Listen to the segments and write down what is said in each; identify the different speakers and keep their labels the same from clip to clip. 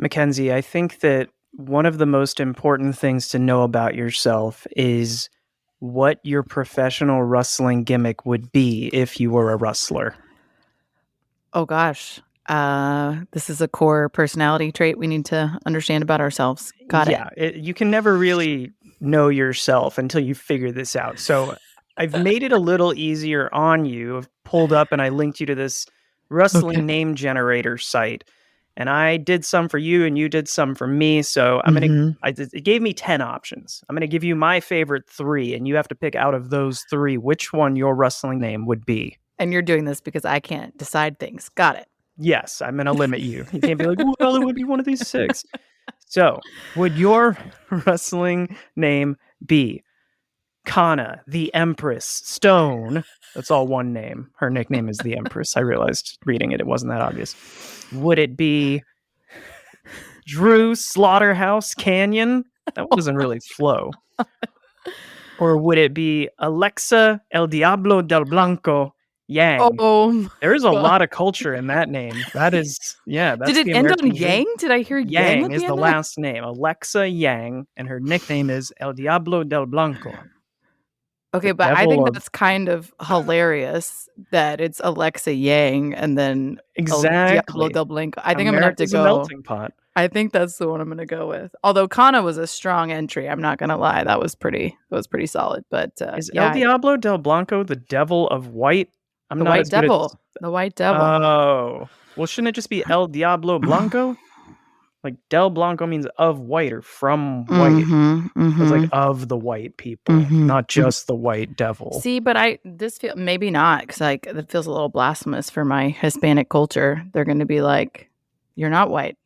Speaker 1: Mackenzie, I think that one of the most important things to know about yourself is what your professional rustling gimmick would be if you were a rustler.
Speaker 2: Oh gosh. This is a core personality trait we need to understand about ourselves. Got it.
Speaker 1: Yeah, you can never really know yourself until you figure this out. So I've made it a little easier on you. I've pulled up and I linked you to this
Speaker 2: Okay.
Speaker 1: rustling name generator site. And I did some for you and you did some for me. So
Speaker 2: hmm
Speaker 1: it gave me 10 options. I'm going to give you my favorite three, and you have to pick out of those three which one your rustling name would be.
Speaker 2: And you're doing this because I can't decide things. Got it.
Speaker 1: Yes, I'm going to limit you. You can't be like, well, it would be one of these six. So, would your wrestling name be Kana, the Empress Stone? That's all one name. Her nickname is the Empress. I realized reading it, it wasn't that obvious. Would it be Drew Slaughterhouse Canyon? That one doesn't really flow. Or would it be Alexa El Diablo del Blanco Yang?
Speaker 2: Oh my
Speaker 1: There is a
Speaker 2: God.
Speaker 1: lot of culture in that name. That is, yeah,
Speaker 2: Did
Speaker 1: that's
Speaker 2: it
Speaker 1: the
Speaker 2: end on
Speaker 1: American dream.
Speaker 2: Yang? Did I hear Yang
Speaker 1: Yang
Speaker 2: at
Speaker 1: is
Speaker 2: the
Speaker 1: the
Speaker 2: end of that?
Speaker 1: last name. Alexa Yang, and her nickname is El Diablo del Blanco,
Speaker 2: Okay,
Speaker 1: the
Speaker 2: but I
Speaker 1: devil
Speaker 2: think
Speaker 1: of
Speaker 2: that's kind of hilarious that it's Alexa Yang and then El Diablo
Speaker 1: exactly.
Speaker 2: del Blanco. I think I'm gonna have to
Speaker 1: America's a
Speaker 2: go.
Speaker 1: melting pot.
Speaker 2: I think that's the one I'm gonna go with. Although Kana was a strong entry, I'm not gonna lie. That was pretty solid. But
Speaker 1: Is El
Speaker 2: yeah,
Speaker 1: Diablo del Blanco the devil of white? I'm
Speaker 2: the
Speaker 1: not
Speaker 2: White
Speaker 1: as good at this.
Speaker 2: Devil. The White Devil.
Speaker 1: Oh, well, shouldn't it just be El Diablo Blanco? Like Del Blanco means of white or from white.
Speaker 2: Mhm.
Speaker 1: It's like
Speaker 2: Mhm.
Speaker 1: of the white people,
Speaker 2: Mhm.
Speaker 1: not
Speaker 2: Mhm.
Speaker 1: just the white devil.
Speaker 2: See, but this feel maybe not because like that feels a little blasphemous for my Hispanic culture. They're going to be like, "You're not white."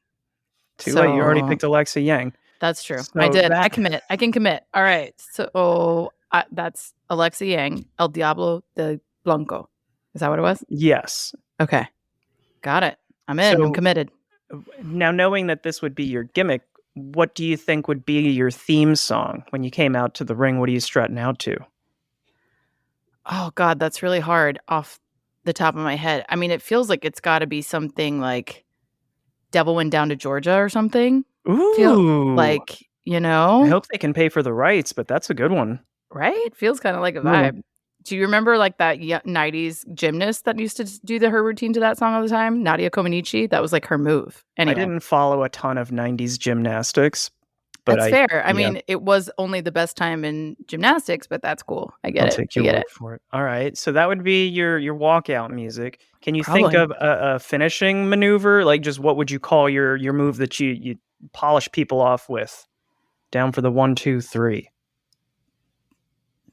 Speaker 1: Too late. You already
Speaker 2: So
Speaker 1: picked Alexa Yang.
Speaker 2: that's true. I
Speaker 1: So
Speaker 2: did. I
Speaker 1: that
Speaker 2: commit. I can commit. All right. So that's Alexa Yang, El Diablo de Blanco. Is that what it was?
Speaker 1: yes.
Speaker 2: Okay. Got it. I'm in. I'm
Speaker 1: So
Speaker 2: committed.
Speaker 1: now, knowing that this would be your gimmick, what do you think would be your theme song when you came out to the ring? What are you strutting out to?
Speaker 2: Oh God, that's really hard off the top of my head. I mean, it feels like it's got to be something like Devil Went Down to Georgia or something. Feel
Speaker 1: Ooh,
Speaker 2: like,
Speaker 1: I hope they can pay for the rights, but that's a good one.
Speaker 2: right? Feels kind of like a
Speaker 1: Ooh,
Speaker 2: vibe. Do you remember like that 90s gymnast that used to do her routine to that song all the time? Nadia Comaneci? That was like her move.
Speaker 1: I
Speaker 2: Anyway,
Speaker 1: didn't follow a ton of 90s gymnastics, but
Speaker 2: that's fair. I
Speaker 1: yeah,
Speaker 2: mean, it was only the best time in gymnastics, but that's cool. I get
Speaker 1: I'll
Speaker 2: it.
Speaker 1: take
Speaker 2: I
Speaker 1: your
Speaker 2: get
Speaker 1: word
Speaker 2: it.
Speaker 1: for it. All right, so that would be your walkout music. Can you think
Speaker 2: Probably.
Speaker 1: of a finishing maneuver? Like, just what would you call your move that you polish people off with? Down for the 1, 2, 3.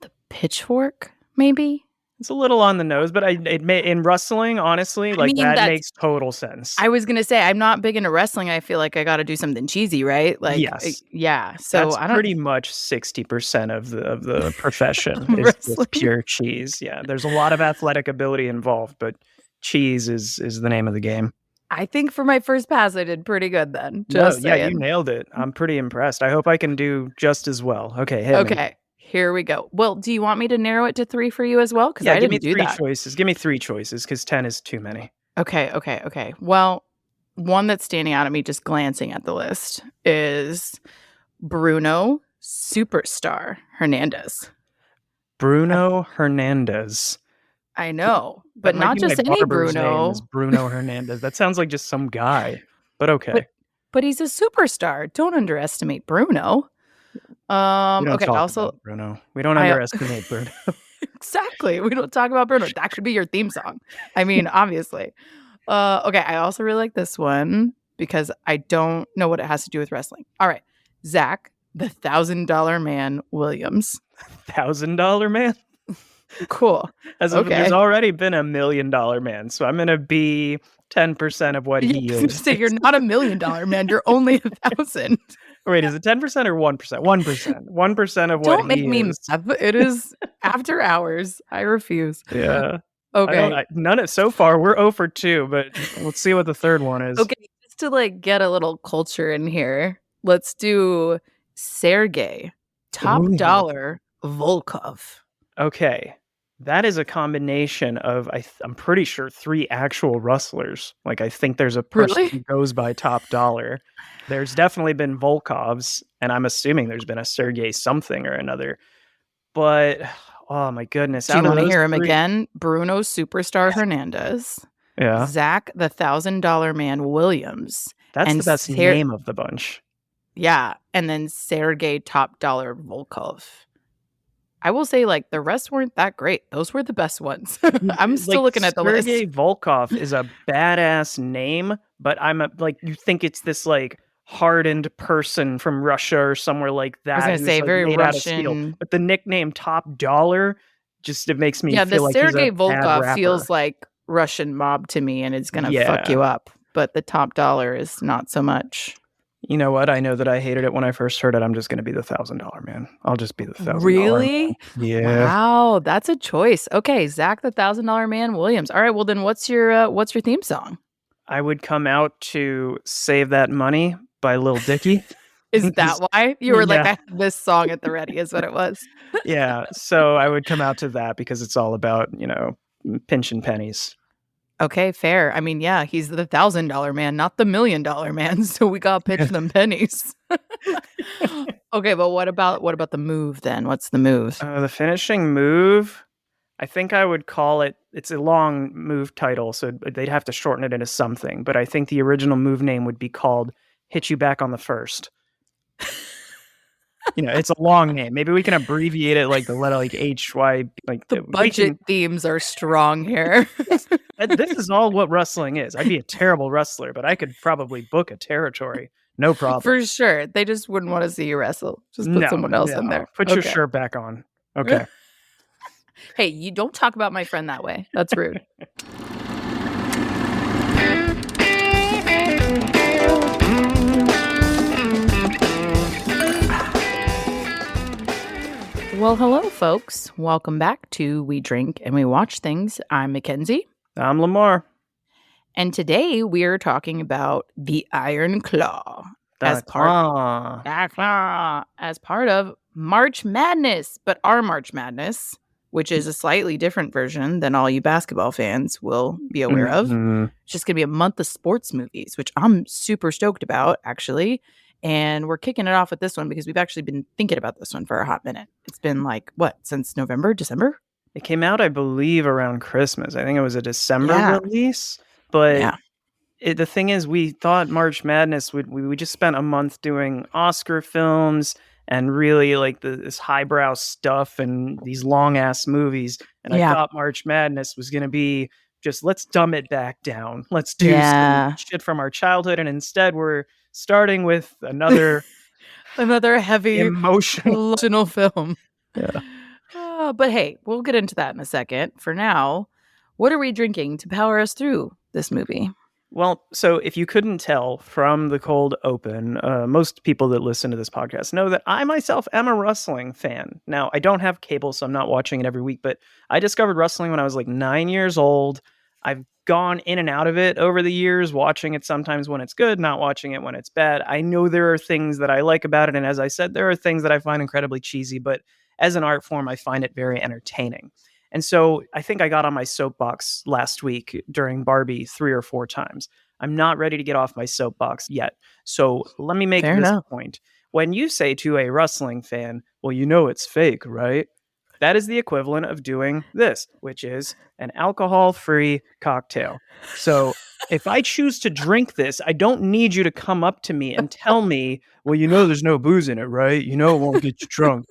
Speaker 2: The pitchfork, maybe?
Speaker 1: It's a little on the nose, but it may in wrestling, honestly,
Speaker 2: I
Speaker 1: like,
Speaker 2: mean,
Speaker 1: that
Speaker 2: that's
Speaker 1: makes total sense.
Speaker 2: I was gonna say I'm not big into wrestling. I feel like I got to do something cheesy, right? Like,
Speaker 1: Yes.
Speaker 2: yeah. So
Speaker 1: That's
Speaker 2: I don't
Speaker 1: pretty much 60% of the profession is just
Speaker 2: wrestling.
Speaker 1: pure cheese. Yeah, there's a lot of athletic ability involved, but cheese is the name of the game.
Speaker 2: I think for my first pass, I did pretty good then.
Speaker 1: No,
Speaker 2: Just
Speaker 1: yeah, you
Speaker 2: saying.
Speaker 1: nailed it. I'm pretty impressed. I hope I can do just as well. Okay, hit me.
Speaker 2: Okay, here we go. Well, do you want me to narrow it to 3 for you as well? Because
Speaker 1: Yeah,
Speaker 2: I
Speaker 1: give me
Speaker 2: didn't do
Speaker 1: 3
Speaker 2: that.
Speaker 1: choices. Give me 3 choices because 10 is too many.
Speaker 2: Okay, okay, okay. Well, one that's standing out at me just glancing at the list is Bruno Superstar Hernandez. I've
Speaker 1: Bruno Hernandez.
Speaker 2: I know,
Speaker 1: That
Speaker 2: but
Speaker 1: might
Speaker 2: not
Speaker 1: be my
Speaker 2: just any
Speaker 1: barber's name is
Speaker 2: Bruno,
Speaker 1: Bruno Hernandez. That sounds like just some guy, but
Speaker 2: but
Speaker 1: okay.
Speaker 2: but he's a superstar. Don't underestimate Bruno.
Speaker 1: We don't
Speaker 2: Okay,
Speaker 1: talk
Speaker 2: also
Speaker 1: about Bruno. We don't
Speaker 2: I
Speaker 1: underestimate Bruno.
Speaker 2: exactly. We don't talk about Bruno. That should be your theme song. I mean, obviously. Okay, I also really like this one because I don't know what it has to do with wrestling. All right. Zach, the $1,000 man Williams.
Speaker 1: $1,000 man?
Speaker 2: Cool.
Speaker 1: As if there's
Speaker 2: Okay.
Speaker 1: already been $1 million man, so I'm gonna be 10% of what
Speaker 2: Yeah,
Speaker 1: he
Speaker 2: I was gonna
Speaker 1: is.
Speaker 2: say you're not $1 million man. You're only 1,000.
Speaker 1: Wait, is it 10% or 1%? 1%. 1% of what
Speaker 2: Don't make
Speaker 1: he
Speaker 2: me
Speaker 1: is.
Speaker 2: math. It is after hours. I refuse.
Speaker 1: Yeah.
Speaker 2: Okay.
Speaker 1: None of so far, we're 0 for 2, but let's see what the third one is.
Speaker 2: Okay. Just to like get a little culture in here, let's do Sergey, top
Speaker 1: Ooh.
Speaker 2: dollar Volkov.
Speaker 1: Okay. That is a combination of I'm pretty sure 3 actual rustlers. Like, I think there's a person who
Speaker 2: Really?
Speaker 1: goes by Top Dollar. There's definitely been Volkovs, and I'm assuming there's been a Sergey something or another. But, oh my goodness,
Speaker 2: Do you
Speaker 1: out of
Speaker 2: want to
Speaker 1: those
Speaker 2: hear him
Speaker 1: 3.
Speaker 2: again? Bruno Superstar Hernandez,
Speaker 1: Yeah,
Speaker 2: Zach the $1,000 Man Williams,
Speaker 1: that's the
Speaker 2: and
Speaker 1: best name of the bunch.
Speaker 2: and then Sergey Top Dollar Volkov. I will say, like, the rest weren't that great. Those were the best ones. I'm still
Speaker 1: Like,
Speaker 2: looking at the list.
Speaker 1: Sergey Volkov is a badass name, but like, you think it's this, like, hardened person from Russia or somewhere like
Speaker 2: I was
Speaker 1: that
Speaker 2: gonna
Speaker 1: who's,
Speaker 2: say
Speaker 1: like,
Speaker 2: very
Speaker 1: made out of steel,
Speaker 2: Russian.
Speaker 1: but the nickname Top Dollar, just it makes me
Speaker 2: Yeah, the
Speaker 1: feel like he's a
Speaker 2: Sergey
Speaker 1: bad
Speaker 2: Volkov
Speaker 1: rapper.
Speaker 2: feels like Russian mob to me, and it's gonna fuck
Speaker 1: Yeah.
Speaker 2: you up. But the Top Dollar is not so much.
Speaker 1: You know what? I know that I hated it when I first heard it. I'm just gonna be the $1,000 man. I'll just be the $1,000 man.
Speaker 2: Really?
Speaker 1: Yeah.
Speaker 2: Wow, that's a choice. Okay, Zach the $1,000 Man Williams. All right, well then, what's your theme song?
Speaker 1: I would come out to "Save That Money" by Lil Dicky.
Speaker 2: Is that why you were like,
Speaker 1: Yeah.
Speaker 2: I had this song at the ready? Is what it was.
Speaker 1: Yeah, so I would come out to that because it's all about, pinching pennies.
Speaker 2: Okay, fair. I mean, yeah, he's the $1,000 man, not the $1,000,000 man. So we got pitch them pennies. Okay, but what about the move then? What's the move?
Speaker 1: The finishing move, I think I would call it. It's a long move title, so they'd have to shorten it into something. But I think the original move name would be called "Hit You Back on the First." It's a long name. Maybe we can abbreviate it like the letter, like HY. Like
Speaker 2: The budget themes are strong here.
Speaker 1: This is all what wrestling is. I'd be a terrible wrestler, but I could probably book a territory, no problem.
Speaker 2: For sure. They just wouldn't want to see you wrestle. Just put someone else in there.
Speaker 1: Put your shirt back on. Okay.
Speaker 2: Hey, you don't talk about my friend that way. That's rude. Well, hello, folks. Welcome back to We Drink and We Watch Things. I'm Mackenzie.
Speaker 1: I'm Lemar.
Speaker 2: And today we are talking about the Iron Claw as part of March Madness. But our March Madness, which is a slightly different version than all you basketball fans will be aware of. It's just going to be a month of sports movies, which I'm super stoked about, actually. And we're kicking it off with this one because we've actually been thinking about this one for a hot minute. It's been like, since November, December?
Speaker 1: It came out, I believe, around Christmas. I think it was a December release. But the thing is, we thought March Madness, we just spent a month doing Oscar films and really like this highbrow stuff and these long-ass movies. And I thought March Madness was going to be just, let's dumb it back down. Let's do some shit from our childhood. And instead, we're starting with another
Speaker 2: heavy emotional film.
Speaker 1: Yeah.
Speaker 2: But hey, we'll get into that in a second. For now, what are we drinking to power us through this movie?
Speaker 1: Well, so if you couldn't tell from the cold open, most people that listen to this podcast know that I myself am a wrestling fan. Now, I don't have cable, so I'm not watching it every week, but I discovered wrestling when I was like 9 years old. I've gone in and out of it over the years, watching it sometimes when it's good, not watching it when it's bad. I know there are things that I like about it, and as I said, there are things that I find incredibly cheesy, but as an art form, I find it very entertaining. And so I think I got on my soapbox last week during Barbie 3 or 4 times. I'm not ready to get off my soapbox yet. So let me make this point. When you say to a wrestling fan, well, you know it's fake, right? That is the equivalent of doing this, which is an alcohol-free cocktail. So if I choose to drink this, I don't need you to come up to me and tell me, well, you know there's no booze in it, right? You know it won't get you drunk.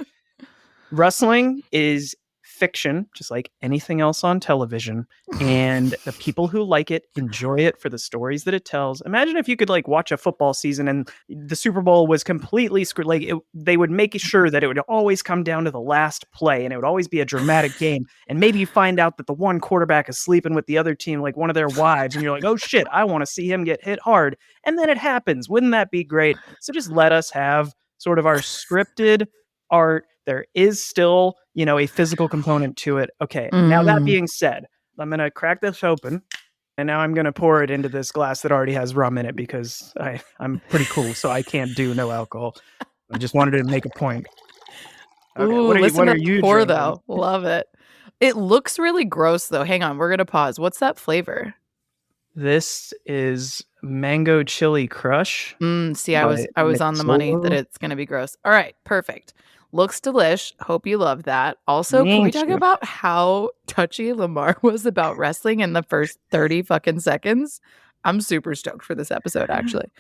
Speaker 1: Wrestling is fiction, just like anything else on television, and the people who like it enjoy it for the stories that it tells. Imagine if you could like watch a football season and the Super Bowl was completely screwed. Like they would make sure that it would always come down to the last play, and it would always be a dramatic game. And maybe you find out that the one quarterback is sleeping with the other team, like one of their wives, and you're like, oh shit, I want to see him get hit hard. And then it happens. Wouldn't that be great? So just let us have sort of our scripted art. There is still, a physical component to it. Okay, Now that being said, I'm going to crack this open, and now I'm going to pour it into this glass that already has rum in it because I'm pretty cool, so I can't do no alcohol. I just wanted to make a point. Okay,
Speaker 2: Ooh,
Speaker 1: what are you
Speaker 2: pour
Speaker 1: drinking?
Speaker 2: though. Love it. It looks really gross, though. Hang on. We're going to pause. What's that flavor?
Speaker 1: This is Mango Chili Crush
Speaker 2: See,
Speaker 1: by
Speaker 2: I was on the money that
Speaker 1: Nizzolo.
Speaker 2: it's going to be gross. All right. Perfect. Looks delish. Hope you love that. Also, can we
Speaker 1: Thank
Speaker 2: talk
Speaker 1: you.
Speaker 2: about how touchy Lemar was about wrestling in the first 30 fucking seconds? I'm super stoked for this episode, actually.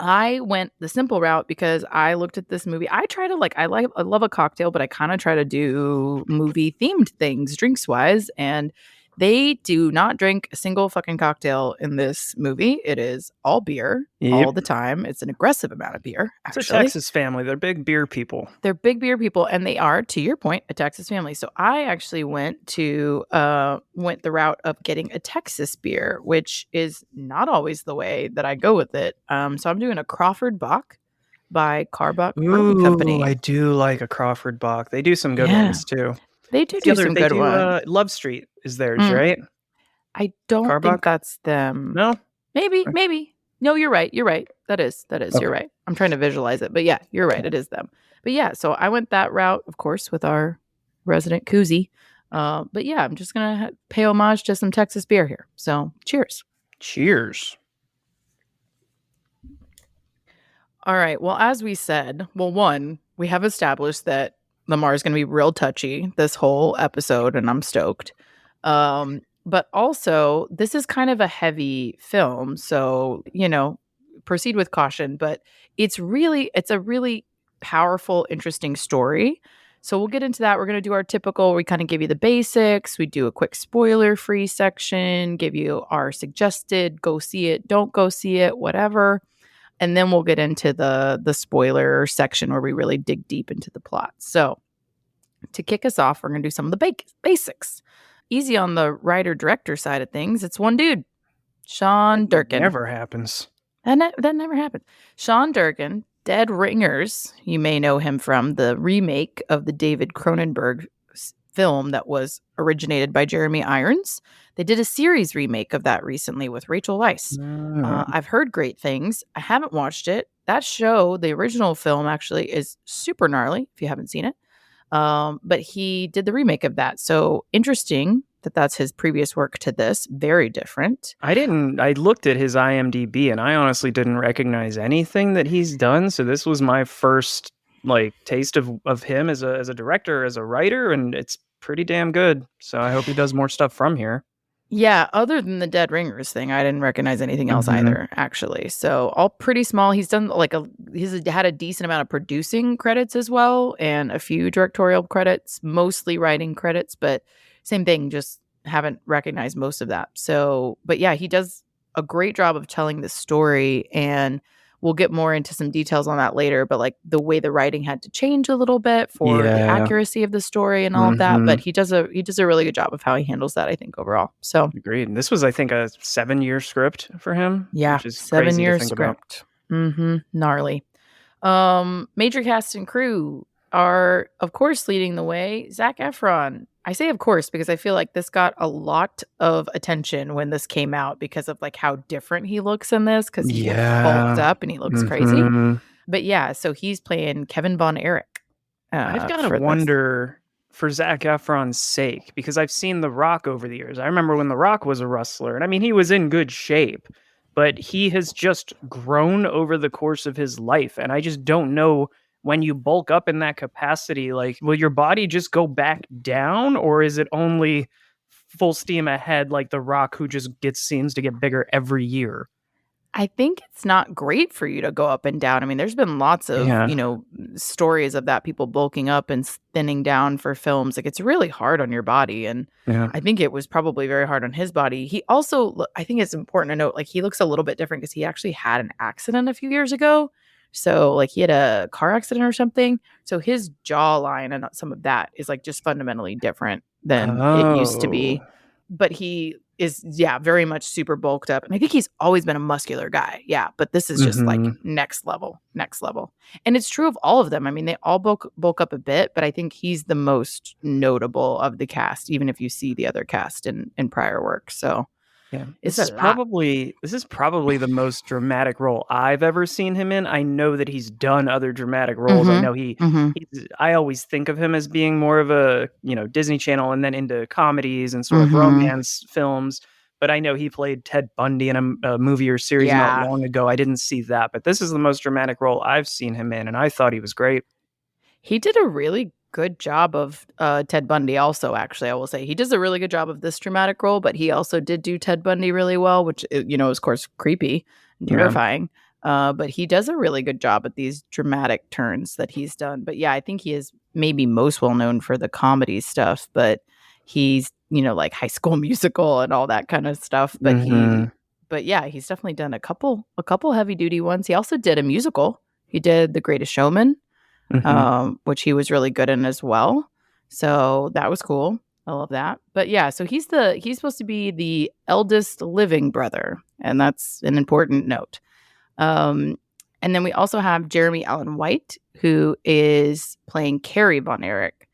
Speaker 2: I went the simple route because I looked at this movie. I try to I love a cocktail, but I kind of try to do movie themed things drinks wise. And they do not drink a single fucking cocktail in this movie. It is all beer all
Speaker 1: Yep.
Speaker 2: the time. It's an aggressive amount of beer,
Speaker 1: It's a
Speaker 2: actually.
Speaker 1: Texas family. They're big beer people.
Speaker 2: They're big beer people, and they are, to your point, a Texas family. So I actually went the route of getting a Texas beer, which is not always the way that I go with it. So I'm doing a Crawford Bock by Carbuck Brewing
Speaker 1: Ooh,
Speaker 2: Company.
Speaker 1: I do like a Crawford Bach. They do some good
Speaker 2: Yeah.
Speaker 1: ones too.
Speaker 2: They do
Speaker 1: What's the other?
Speaker 2: some
Speaker 1: They
Speaker 2: good
Speaker 1: do
Speaker 2: ones.
Speaker 1: Love Street is theirs,
Speaker 2: Mm,
Speaker 1: right?
Speaker 2: I don't think
Speaker 1: Carbach?
Speaker 2: that's them.
Speaker 1: No?
Speaker 2: Maybe. No, you're right. You're right. That is.
Speaker 1: Okay.
Speaker 2: You're right. I'm trying to visualize it, but yeah, you're right. It is them. But yeah, so I went that route, of course, with our resident koozie. But yeah, I'm just gonna pay homage to some Texas beer here. So cheers.
Speaker 1: Cheers.
Speaker 2: All right. Well, as we said, one, we have established that Lamar is going to be real touchy this whole episode, and I'm stoked. But also, this is kind of a heavy film, so proceed with caution. But it's a really powerful, interesting story. So we'll get into that. We're going to do our typical. We kind of give you the basics. We do a quick spoiler-free section. Give you our suggested. Go see it. Don't go see it. Whatever. And then we'll get into the spoiler section where we really dig deep into the plot. So to kick us off, we're going to do some of the basics. Easy on the writer-director side of things. It's one dude, Sean Durkin.
Speaker 1: Never happens.
Speaker 2: That never happened. Sean Durkin, Dead Ringers. You may know him from the remake of the David Cronenberg film that was originated by Jeremy Irons. They did a series remake of that recently with Rachel Weisz. I've heard great things. I haven't watched it. That show, the original film, actually is super gnarly if you haven't seen it. But he did the remake of that. So interesting that that's his previous work to this. Very different.
Speaker 1: I looked at his IMDb and I honestly didn't recognize anything that he's done. So this was my first taste of him as a director, as a writer, and it's pretty damn good. So I hope he does more stuff from here.
Speaker 2: Yeah, other than the Dead Ringers thing, I didn't recognize anything else either, actually. So all pretty small. He's done he's had a decent amount of producing credits as well, and a few directorial credits, mostly writing credits, but same thing, just haven't recognized most of that. So, but yeah, he does a great job of telling this story, and we'll get more into some details on that later, but the way the writing had to change a little bit for the accuracy of the story and all of that. But he does a really good job of how he handles that, I think, overall. So
Speaker 1: agreed. And this was, I think, a 7-year script for him.
Speaker 2: Yeah,
Speaker 1: which is
Speaker 2: 7-year
Speaker 1: crazy to think
Speaker 2: script. Gnarly. Major cast and crew are, of course, leading the way. Zac Efron. I say of course because I feel like this got a lot of attention when this came out because of how different he looks in this, because he bulked up and he looks crazy. But yeah, so he's playing Kevin Von Erich.
Speaker 1: I've got to wonder for Zac Efron's sake, because I've seen The Rock over the years. I remember when The Rock was a wrestler, and I mean, he was in good shape, but he has just grown over the course of his life. And I just don't know, when you bulk up in that capacity, will your body just go back down, or is it only full steam ahead like The Rock, who just seems to get bigger every year?
Speaker 2: I think it's not great for you to go up and down. I mean, there's been lots of, stories of that, people bulking up and thinning down for films. It's really hard on your body. And I think it was probably very hard on his body. He also, I think it's important to note, he looks a little bit different because he actually had an accident a few years ago. So he had a car accident or something. So his jawline and some of that is just fundamentally different than it used to be. But he is, very much super bulked up. And I think he's always been a muscular guy. Yeah. But this is just next level. And it's true of all of them. I mean, they all bulk up a bit, but I think he's the most notable of the cast, even if you see the other cast in prior work. So
Speaker 1: Yeah,
Speaker 2: It's a lot.
Speaker 1: this is probably the most dramatic role I've ever seen him in. I know that he's done other dramatic roles. I
Speaker 2: Mhm.
Speaker 1: know
Speaker 2: Mhm.
Speaker 1: I always think of him as being more of a, Disney Channel and then into comedies and sort of
Speaker 2: Mhm.
Speaker 1: romance films, but I know he played Ted Bundy in a movie or series not
Speaker 2: Yeah.
Speaker 1: long ago. I didn't see that, but this is the most dramatic role I've seen him in, and I thought he was great.
Speaker 2: He did a really good job of, Ted Bundy also, actually, I will say. He does a really good job of this dramatic role, but he also did do Ted Bundy really well, which, is, of course, creepy and
Speaker 1: Yeah.
Speaker 2: terrifying. But he does a really good job at these dramatic turns that he's done. But yeah, I think he is maybe most well known for the comedy stuff, but he's, like High School Musical and all that kind of stuff.
Speaker 1: Mhm.
Speaker 2: But yeah, he's definitely done a couple heavy duty ones. He also did a musical. He did The Greatest Showman,
Speaker 1: Mhm.
Speaker 2: which he was really good in as well. So that was cool. I love that. But yeah, so he's supposed to be the eldest living brother, and that's an important note. Um, and then we also have Jeremy Allen White, who is playing Carrie Von Erich,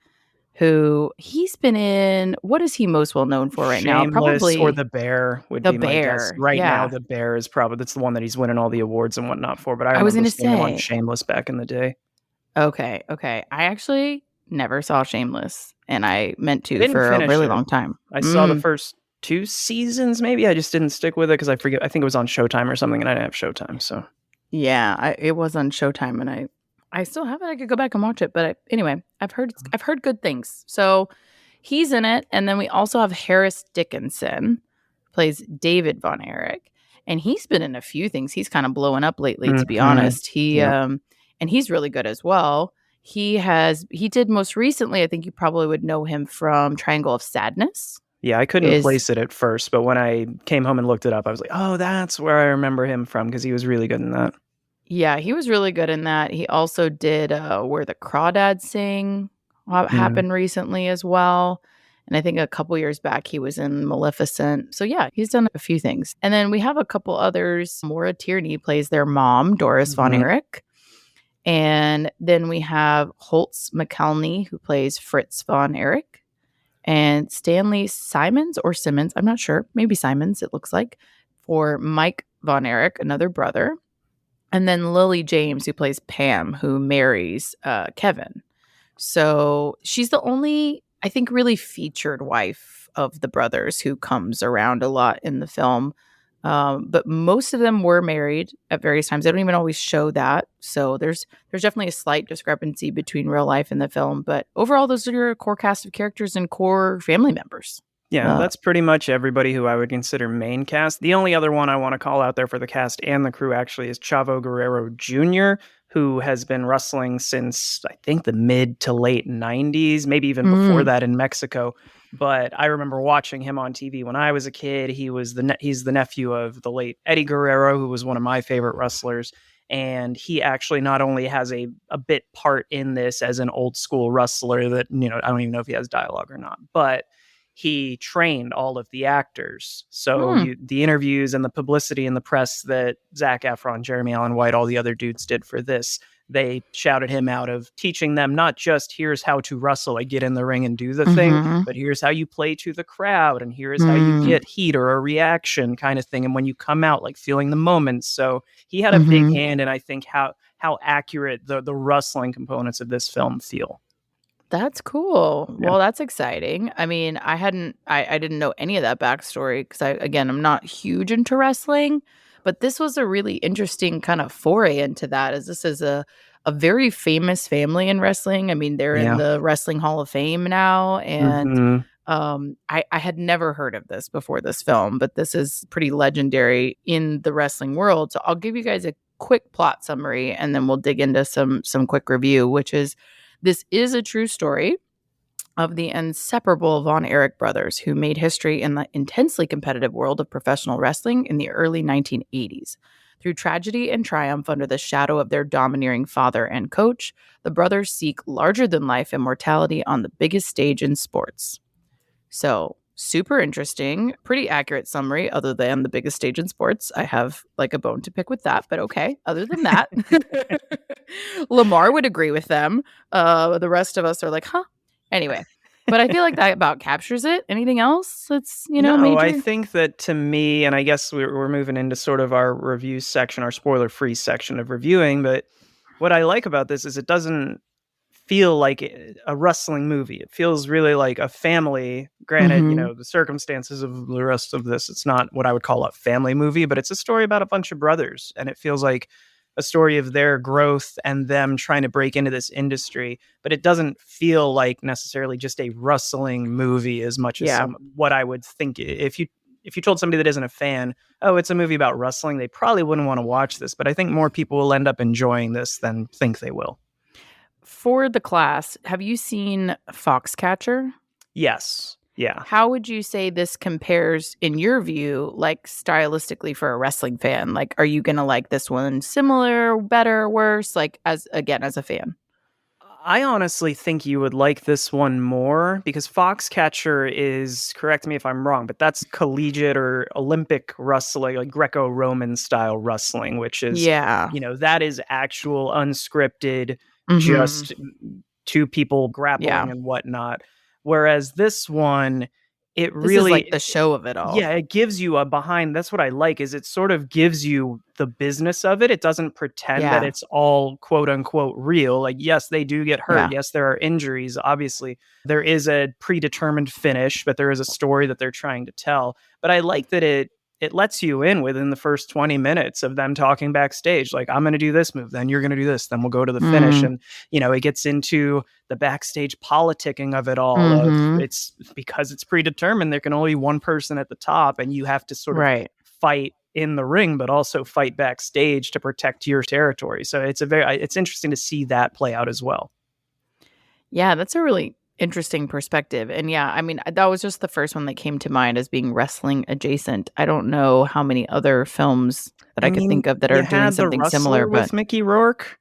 Speaker 2: who he's been in. What is he most well known for right now?
Speaker 1: Shameless or
Speaker 2: Probably
Speaker 1: The Bear would
Speaker 2: The
Speaker 1: be my guess.
Speaker 2: Bear.
Speaker 1: Right now,
Speaker 2: Yeah,
Speaker 1: The Bear is probably that's the one that he's winning all the awards and whatnot for, but I
Speaker 2: I was
Speaker 1: remember
Speaker 2: gonna
Speaker 1: seeing him on
Speaker 2: say.
Speaker 1: Shameless back in the day.
Speaker 2: Okay, okay. I actually never saw Shameless, and I meant
Speaker 1: I
Speaker 2: to
Speaker 1: didn't
Speaker 2: for a
Speaker 1: finish
Speaker 2: really
Speaker 1: it.
Speaker 2: long time.
Speaker 1: I saw the
Speaker 2: Mm,
Speaker 1: first 2 seasons maybe, I just didn't stick with it because I forget I think it was on Showtime or something, and I didn't have Showtime, so
Speaker 2: yeah, it was on Showtime, and I still have it. I could go back and watch it, but anyway, I've heard good things. So he's in it, and then we also have Harris Dickinson plays David Von Erich, and he's been in a few things. He's kind of blowing up lately, to be
Speaker 1: Mhm.
Speaker 2: honest. He
Speaker 1: Yep.
Speaker 2: and he's really good as well. He did most recently. I think you probably would know him from Triangle of Sadness.
Speaker 1: Yeah, I couldn't
Speaker 2: Is
Speaker 1: place it at first, but when I came home and looked it up, I was like, "Oh, that's where I remember him from," because he was really good in that.
Speaker 2: Yeah, he was really good in that. He also did Where the Crawdads Sing
Speaker 1: Mm.
Speaker 2: happened recently as well. And I think a couple years back he was in Maleficent. So yeah, he's done a few things. And then we have a couple others. Maura Tierney plays their mom, Doris Von
Speaker 1: Mhm.
Speaker 2: Erich. And then we have Holtz McElhenney, who plays Fritz Von Erich. And Stanley Simons or Simmons, I'm not sure, maybe Simons, it looks like, for Mike Von Erich, another brother. And then Lily James, who plays Pam, who marries Kevin. So she's the only, I think, really featured wife of the brothers who comes around a lot in the film. But most of them were married at various times. They don't even always show that. So there's definitely a slight discrepancy between real life and the film. But overall, those are your core cast of characters and core family members.
Speaker 1: Yeah,
Speaker 2: Uh,
Speaker 1: that's pretty much everybody who I would consider main cast. The only other one I wanna call out there for the cast and the crew actually is Chavo Guerrero Jr., who has been wrestling since, I think, the mid to late '90s, maybe even before
Speaker 2: mm,
Speaker 1: that in Mexico, but I remember watching him on TV when I was a kid. He's the nephew of the late Eddie Guerrero, who was one of my favorite wrestlers, and he actually not only has a bit part in this as an old school wrestler that, I don't even know if he has dialogue or not, but he trained all of the actors. So
Speaker 2: mm,
Speaker 1: the interviews and the publicity and the press that Zac Efron, Jeremy Allen White, all the other dudes did for this, they shouted him out of teaching them not just here's how to wrestle, like get in the ring and do the thing,
Speaker 2: mm-hmm,
Speaker 1: but here's how you play to the crowd and here is how you
Speaker 2: mm,
Speaker 1: get heat or a reaction kind of thing. And when you come out, like feeling the moments. So he had a big
Speaker 2: mm-hmm.
Speaker 1: hand in I think how accurate the wrestling components of this film feel.
Speaker 2: That's cool.
Speaker 1: Yeah.
Speaker 2: Well, that's exciting. I mean, I didn't know any of that backstory because again, I'm not huge into wrestling, but this was a really interesting kind of foray into that as this is a very famous family in wrestling. I mean, they're in
Speaker 1: Yeah.
Speaker 2: the Wrestling Hall of Fame now. And
Speaker 1: Hmm.
Speaker 2: I had never heard of this before this film, but this is pretty legendary in the wrestling world. So I'll give you guys a quick plot summary and then we'll dig into some quick review, which is this is a true story of the inseparable Von Erich brothers who made history in the intensely competitive world of professional wrestling in the early 1980s. Through tragedy and triumph under the shadow of their domineering father and coach, the brothers seek larger than life immortality on the biggest stage in sports. So, super interesting, pretty accurate summary, other than the biggest stage in sports. I have like a bone to pick with that, but okay. Other than that, Lamar would agree with them. The rest of us are like, huh? Anyway, But I feel like that about captures it. Anything else that's,
Speaker 1: No, I
Speaker 2: major?
Speaker 1: think that to me, and I guess we're moving into sort of our review section, our spoiler-free section of reviewing, but what I like about this is it doesn't feel like a wrestling movie. It feels really like a family. Granted,
Speaker 2: Mhm.
Speaker 1: the circumstances of the rest of this, it's not what I would call a family movie, but it's a story about a bunch of brothers. And it feels like a story of their growth and them trying to break into this industry. But it doesn't feel like necessarily just a wrestling movie as much as
Speaker 2: Yeah.
Speaker 1: what I would think if you told somebody that isn't a fan, oh, it's a movie about wrestling, they probably wouldn't want to watch this. But I think more people will end up enjoying this than think they will.
Speaker 2: For the class, have you seen Foxcatcher?
Speaker 1: Yes. Yeah.
Speaker 2: How would you say this compares in your view, like stylistically for a wrestling fan? Like, are you gonna like this one similar, better, worse? Like, as a fan.
Speaker 1: I honestly think you would like this one more because Foxcatcher is, correct me if I'm wrong, but that's collegiate or Olympic wrestling, like Greco-Roman style wrestling, which is,
Speaker 2: Yeah.
Speaker 1: that is actual unscripted,
Speaker 2: Mhm.
Speaker 1: just two people
Speaker 2: Yeah.
Speaker 1: grappling and whatnot. Whereas this one, it
Speaker 2: This is like
Speaker 1: really,
Speaker 2: the show of it all.
Speaker 1: yeah, it gives you a behind. That's what I like is it sort of gives you the business of it. It doesn't pretend that
Speaker 2: Yeah.
Speaker 1: it's all quote unquote real. Like, yes, they do get hurt.
Speaker 2: Yeah.
Speaker 1: Yes, there are injuries. Obviously, there is a predetermined finish, but there is a story that they're trying to tell. But I like that it lets you in within the first 20 minutes of them talking backstage. Like, I'm going to do this move, then you're going to do this, then we'll go to the finish.
Speaker 2: Mm.
Speaker 1: And, it gets into the backstage politicking of it all. Of
Speaker 2: Mhm.
Speaker 1: it's because it's predetermined, there can only be one person at the top, and you have to sort of
Speaker 2: Right.
Speaker 1: fight in the ring, but also fight backstage to protect your territory. So it's interesting to see that play out as well.
Speaker 2: Yeah, that's a really interesting perspective. And yeah, I mean, that was just the first one that came to mind as being wrestling adjacent. I don't know how many other films that
Speaker 1: I
Speaker 2: I could
Speaker 1: mean,
Speaker 2: think of that
Speaker 1: you
Speaker 2: are doing
Speaker 1: had The
Speaker 2: something similar,
Speaker 1: Wrestler
Speaker 2: but
Speaker 1: with Mickey Rourke,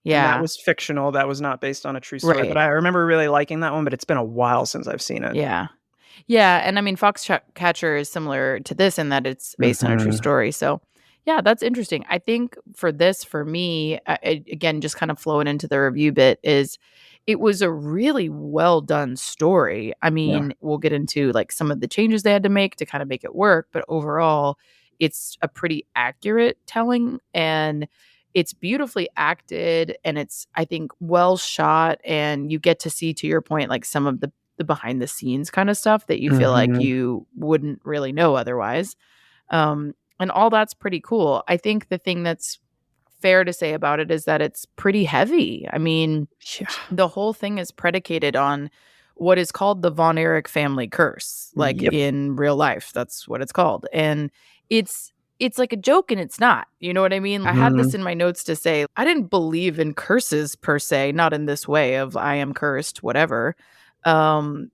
Speaker 1: and that
Speaker 2: yeah,
Speaker 1: was fictional. That was not based on a true story, but
Speaker 2: right.
Speaker 1: I remember really liking that one, but it's been a while since I've seen it.
Speaker 2: Yeah. Yeah, and I mean, Foxcatcher is similar to this in that it's based on a true
Speaker 1: Mhm.
Speaker 2: story. So, yeah, that's interesting. I think for this, for me, again, just kind of flowing into the review bit, is it was a really well done story. I
Speaker 1: Yeah.
Speaker 2: mean, we'll get into like some of the changes they had to make to kind of make it work, but overall, it's a pretty accurate telling and it's beautifully acted and it's, I think, well shot. And you get to see, to your point, like some of the behind the scenes kind of stuff that you feel like
Speaker 1: Mhm.
Speaker 2: you wouldn't really know otherwise. And all that's pretty cool. I think the thing that's fair to say about it is that it's pretty heavy. I mean,
Speaker 1: Yeah.
Speaker 2: the whole thing is predicated on what is called the Von Erich family curse, like
Speaker 1: Yep.
Speaker 2: in real life. That's what it's called. And it's like a joke and it's not. You know what I mean? I had this
Speaker 1: Mhm.
Speaker 2: in my notes to say I didn't believe in curses per se, not in this way of I am cursed, whatever. Um,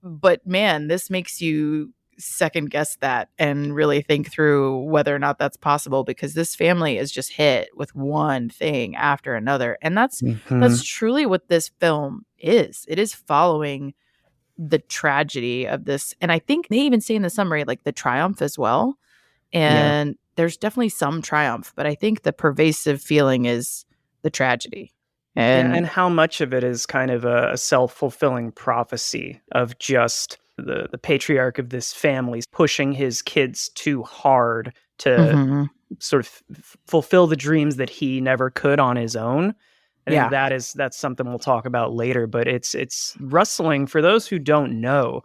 Speaker 2: but man, this makes you second guess that and really think through whether or not that's possible because this family is just hit with one thing after another. And that's
Speaker 1: Mhm.
Speaker 2: truly what this film is. It is following the tragedy of this. And I think they even say in the summary like the triumph as well.
Speaker 1: Yeah.
Speaker 2: And there's definitely some triumph, but I think the pervasive feeling is the tragedy.
Speaker 1: Yeah,
Speaker 2: And
Speaker 1: and how much of it is kind of a self-fulfilling prophecy of just the patriarch of this family pushing his kids too hard to
Speaker 2: mhm,
Speaker 1: sort of fulfill the dreams that he never could on his own. I think
Speaker 2: yeah.
Speaker 1: that's something we'll talk about later, but it's wrestling for those who don't know.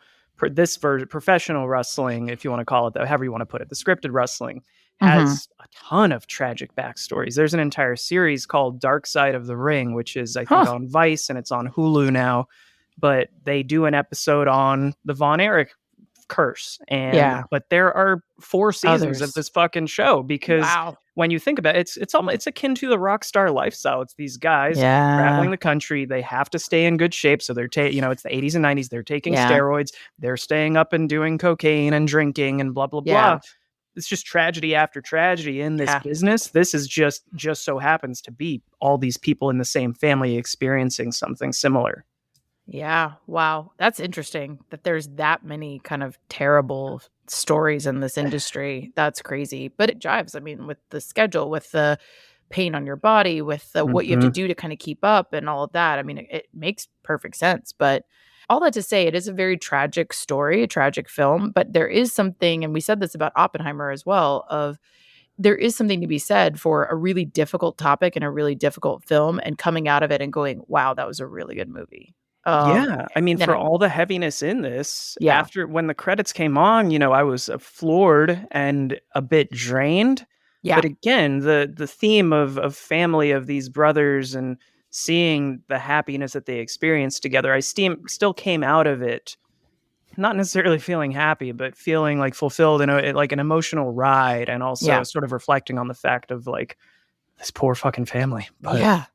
Speaker 1: This version, professional wrestling, if you want to call it that, however you want to put it, the scripted wrestling
Speaker 2: Mhm.
Speaker 1: has a ton of tragic backstories. There's an entire series called Dark Side of the Ring, which is I think
Speaker 2: Huh.
Speaker 1: on Vice and it's on Hulu now. But they do an episode on the Von Erich curse,
Speaker 2: Yeah.
Speaker 1: but there are 4 seasons of
Speaker 2: Others.
Speaker 1: this fucking show because
Speaker 2: Wow.
Speaker 1: when you think about it, it's akin to the rock star lifestyle. It's these guys traveling
Speaker 2: Yeah.
Speaker 1: the country. They have to stay in good shape, so it's the 80s and 90s. They're taking
Speaker 2: Yeah.
Speaker 1: steroids. They're staying up and doing cocaine and drinking and blah blah blah.
Speaker 2: Yeah.
Speaker 1: It's just tragedy after tragedy in this
Speaker 2: Yeah.
Speaker 1: business. This is just so happens to be all these people in the same family experiencing something similar.
Speaker 2: Yeah. Wow. That's interesting that there's that many kind of terrible stories in this industry. That's crazy. But it jives. I mean, with the schedule, with the pain on your body, with the, what you have to
Speaker 1: Mhm.
Speaker 2: do to kind of keep up and all of that. I mean, it makes perfect sense. But all that to say, it is a very tragic story, a tragic film, but there is something, and we said this about Oppenheimer as well, of there is something to be said for a really difficult topic and a really difficult film and coming out of it and going, wow, that was a really good movie.
Speaker 1: Yeah, I mean,
Speaker 2: Then
Speaker 1: for
Speaker 2: I,
Speaker 1: all the heaviness in this,
Speaker 2: yeah,
Speaker 1: after when the credits came on, I was floored and a bit drained.
Speaker 2: yeah,
Speaker 1: But again, the theme of family of these brothers and seeing the happiness that they experienced together, still came out of it not necessarily feeling happy, but feeling like fulfilled and like an emotional ride, and also
Speaker 2: yeah,
Speaker 1: sort of reflecting on the fact of like this poor fucking family. But
Speaker 2: yeah.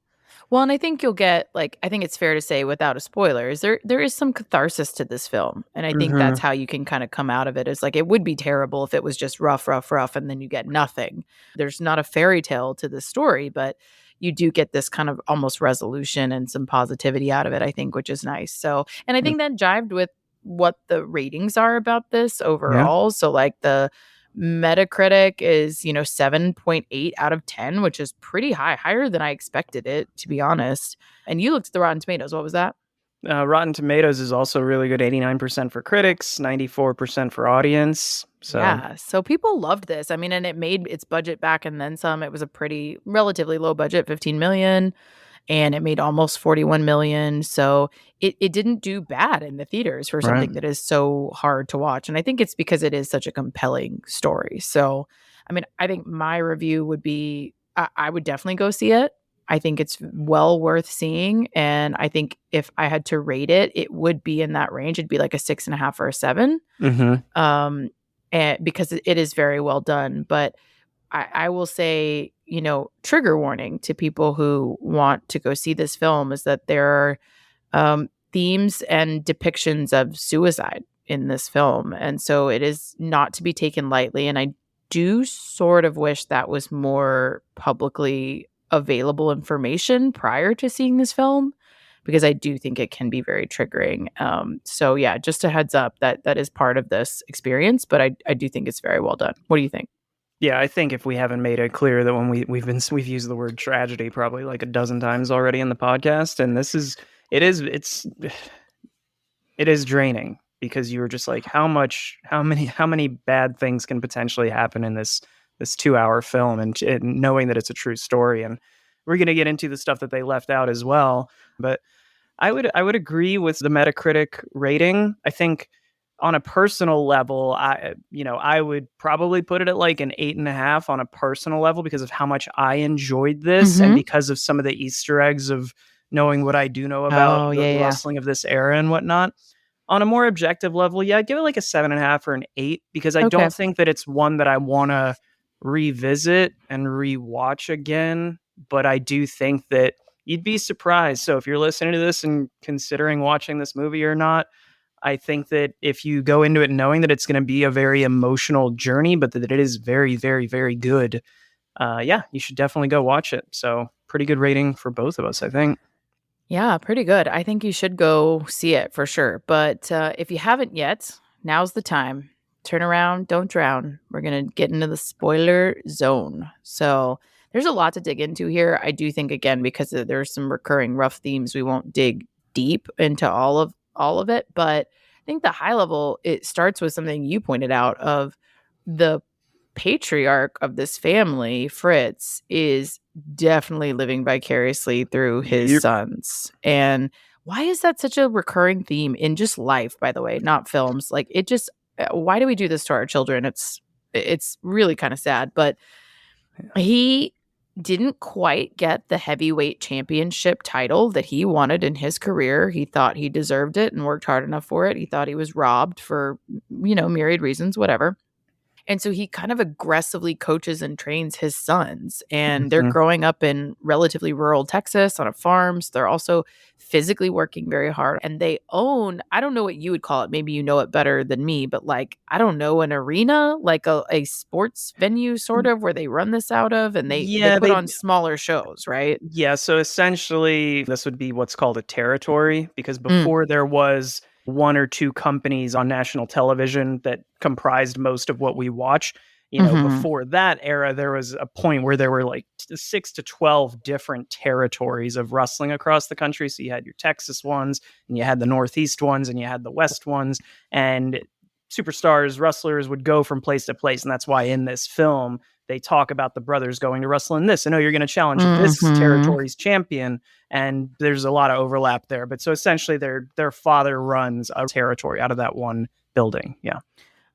Speaker 2: Well, and I think you'll get like I think it's fair to say without a spoiler, is there is some catharsis to this film. And I think that's
Speaker 1: mhm,
Speaker 2: how you can kind of come out of it. Is like it would be terrible if it was just rough, rough, rough, and then you get nothing. There's not a fairy tale to this story, but you do get this kind of almost resolution and some positivity out of it, I think, which is nice. So and I
Speaker 1: mm,
Speaker 2: think that jived with what the ratings are about this
Speaker 1: yeah.
Speaker 2: overall. So like the Metacritic is, 7.8 out of 10, which is pretty high, higher than I expected it, to be honest. And you looked at the Rotten Tomatoes. What was that?
Speaker 1: Rotten Tomatoes is also really good, 89% for critics, 94% for audience. So,
Speaker 2: Yeah. So people loved this. I mean, and it made its budget back and then some. It was a pretty relatively low budget, 15 million, and it made almost 41 million. So it didn't do bad in the theaters for
Speaker 1: right.
Speaker 2: something that is so hard to watch. And I think it's because it is such a compelling story. So, I mean, I think my review would be I would definitely go see it. I think it's well worth seeing. And I think if I had to rate it, it would be in that range. It'd be like a 6.5 or a 7.
Speaker 1: Mhm.
Speaker 2: Um, and because it is very well done. But I will say, trigger warning to people who want to go see this film is that there are themes and depictions of suicide in this film. And so it is not to be taken lightly. And I do sort of wish that was more publicly available information prior to seeing this film because I do think it can be very triggering. So yeah, just a heads up that is part of this experience, but I do think it's very well done. What do you think?
Speaker 1: Yeah, I think if we haven't made it clear that when we've used the word tragedy probably like a dozen times already in the podcast, and it is draining because you were just like, how many bad things can potentially happen in this 2-hour film, and knowing that it's a true story, and we're gonna get into the stuff that they left out as well, but I would agree with the Metacritic rating. I think on a personal level, I would probably put it at like an 8.5 on a personal level because of how much I enjoyed this and
Speaker 2: Mhm.
Speaker 1: because of some of the Easter eggs of knowing what I do know about
Speaker 2: Oh,
Speaker 1: the
Speaker 2: yeah, yeah.
Speaker 1: wrestling of this era and whatnot. On a more objective level, yeah, I'd give it like a 7.5 or an 8 because I
Speaker 2: Okay.
Speaker 1: don't think that it's one that I want to revisit and rewatch again. But I do think that you'd be surprised. So if you're listening to this and considering watching this movie or not, I think that if you go into it knowing that it's going to be a very emotional journey, but that it is very, very, very good, yeah, you should definitely go watch it. So pretty good rating for both of us, I think.
Speaker 2: Yeah, pretty good. I think you should go see it for sure. But if you haven't yet, now's the time. Turn around, don't drown. We're going to get into the spoiler zone. So there's a lot to dig into here. I do think again because there's some recurring rough themes, we won't dig deep into all of it, but I think the high level it starts with something you pointed out of the patriarch of this family, Fritz, is definitely living vicariously through his
Speaker 1: Yep.
Speaker 2: sons. And why is that such a recurring theme in just life, by the way, not films? Like it just why do we do this to our children? It's really kind of sad, but he didn't quite get the heavyweight championship title that he wanted in his career. He thought he deserved it and worked hard enough for it. He thought he was robbed for, myriad reasons, whatever. And so he kind of aggressively coaches and trains his sons. And they're
Speaker 1: Mhm.
Speaker 2: growing up in relatively rural Texas on a farm. So they're also physically working very hard. And they own, I don't know what you would call it. Maybe you know it better than me, but like, I don't know, an arena, like a sports venue sort of where they run this out of and they
Speaker 1: Yeah,
Speaker 2: put
Speaker 1: they
Speaker 2: on smaller shows, right?
Speaker 1: Yeah, so essentially, this would be what's called a territory because
Speaker 2: Mm,
Speaker 1: before there was one or two companies on national television that comprised most of what we watch.
Speaker 2: Mhm.
Speaker 1: Before that era, there was a point where there were like 6 to 12 different territories of wrestling across the country. So you had your Texas ones, and you had the Northeast ones, and you had the West ones. And superstars, wrestlers would go from place to place. And that's why in this film, they talk about the brothers going to wrestle in this. I know you're going to challenge this
Speaker 2: Mhm.
Speaker 1: territory's champion, and there's a lot of overlap there. But so essentially, their father runs a territory out of that one building. Yeah.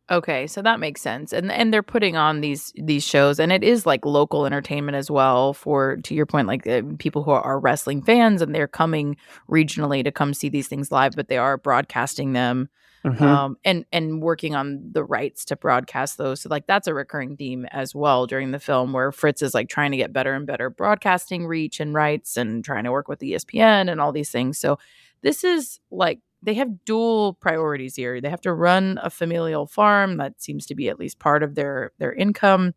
Speaker 2: Okay, so that makes sense. And they're putting on these shows, and it is like local entertainment as well for, to your point, like people who are wrestling fans, and they're coming regionally to come see these things live, but they are broadcasting them,
Speaker 1: Mm-hmm.
Speaker 2: and working on the rights to broadcast those. So like that's a recurring theme as well during the film, where Fritz is like trying to get better and better broadcasting reach and rights, and trying to work with ESPN and all these things. So this is like they have dual priorities here. They have to run a familial farm that seems to be at least part of their income,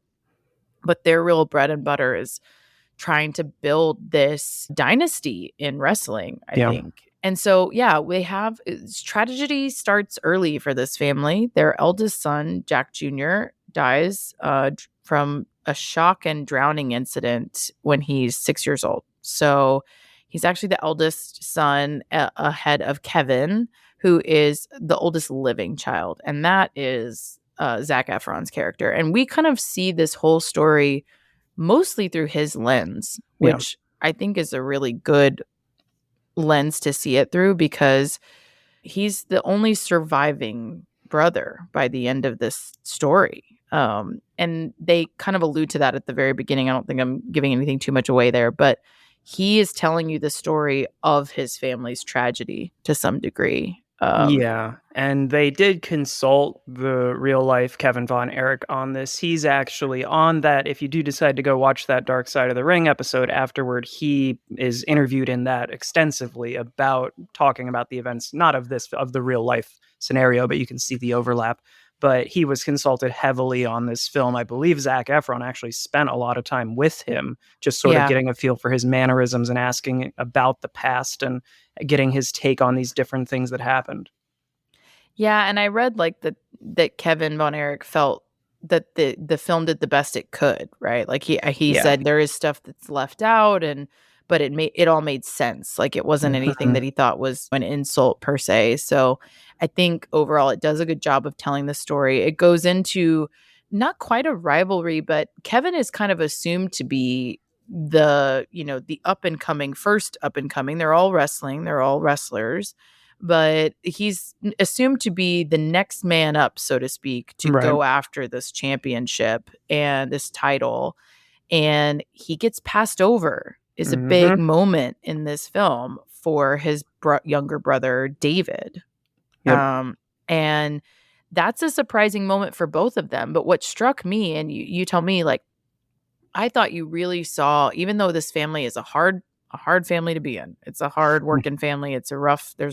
Speaker 2: but their real bread and butter is trying to build this dynasty in wrestling, I
Speaker 1: Yeah.
Speaker 2: think. And so, yeah, tragedy starts early for this family. Their eldest son, Jack Jr., dies from a shock and drowning incident when he's 6 years old. So he's actually the eldest son ahead of Kevin, who is the oldest living child. And that is Zac Efron's character. And we kind of see this whole story mostly through his lens,
Speaker 1: Yeah.
Speaker 2: which I think is a really good lens to see it through, because he's the only surviving brother by the end of this story. And they kind of allude to that at the very beginning. I don't think I'm giving anything too much away there, but he is telling you the story of his family's tragedy to some degree.
Speaker 1: Yeah, and they did consult the real life Kevin Von Erich on this. He's actually on that. If you do decide to go watch that Dark Side of the Ring episode afterward, he is interviewed in that extensively about talking about the events, not of this, of the real life scenario, but you can see the overlap. But he was consulted heavily on this film. I believe Zac Efron actually spent a lot of time with him, just sort of
Speaker 2: Yeah.
Speaker 1: getting a feel for his mannerisms and asking about the past and getting his take on these different things that happened.
Speaker 2: Yeah, and I read like that Kevin Von Erich felt that the film did the best it could, right? Like he
Speaker 1: Yeah.
Speaker 2: said there is stuff that's left out, and but it all made sense. Like it wasn't anything
Speaker 1: Mhm.
Speaker 2: that he thought was an insult per se. So I think overall it does a good job of telling the story. It goes into not quite a rivalry, but Kevin is kind of assumed to be the up and coming, first up and coming. They're all wrestling, they're all wrestlers, but he's assumed to be the next man up, so to speak, to
Speaker 1: Right.
Speaker 2: go after this championship and this title. And he gets passed over is a big
Speaker 1: Mhm.
Speaker 2: moment in this film for his younger brother, David.
Speaker 1: Yep.
Speaker 2: And that's a surprising moment for both of them. But what struck me, and you tell me, like, I thought you really saw, even though this family is a hard family to be in. It's a hard working family. There's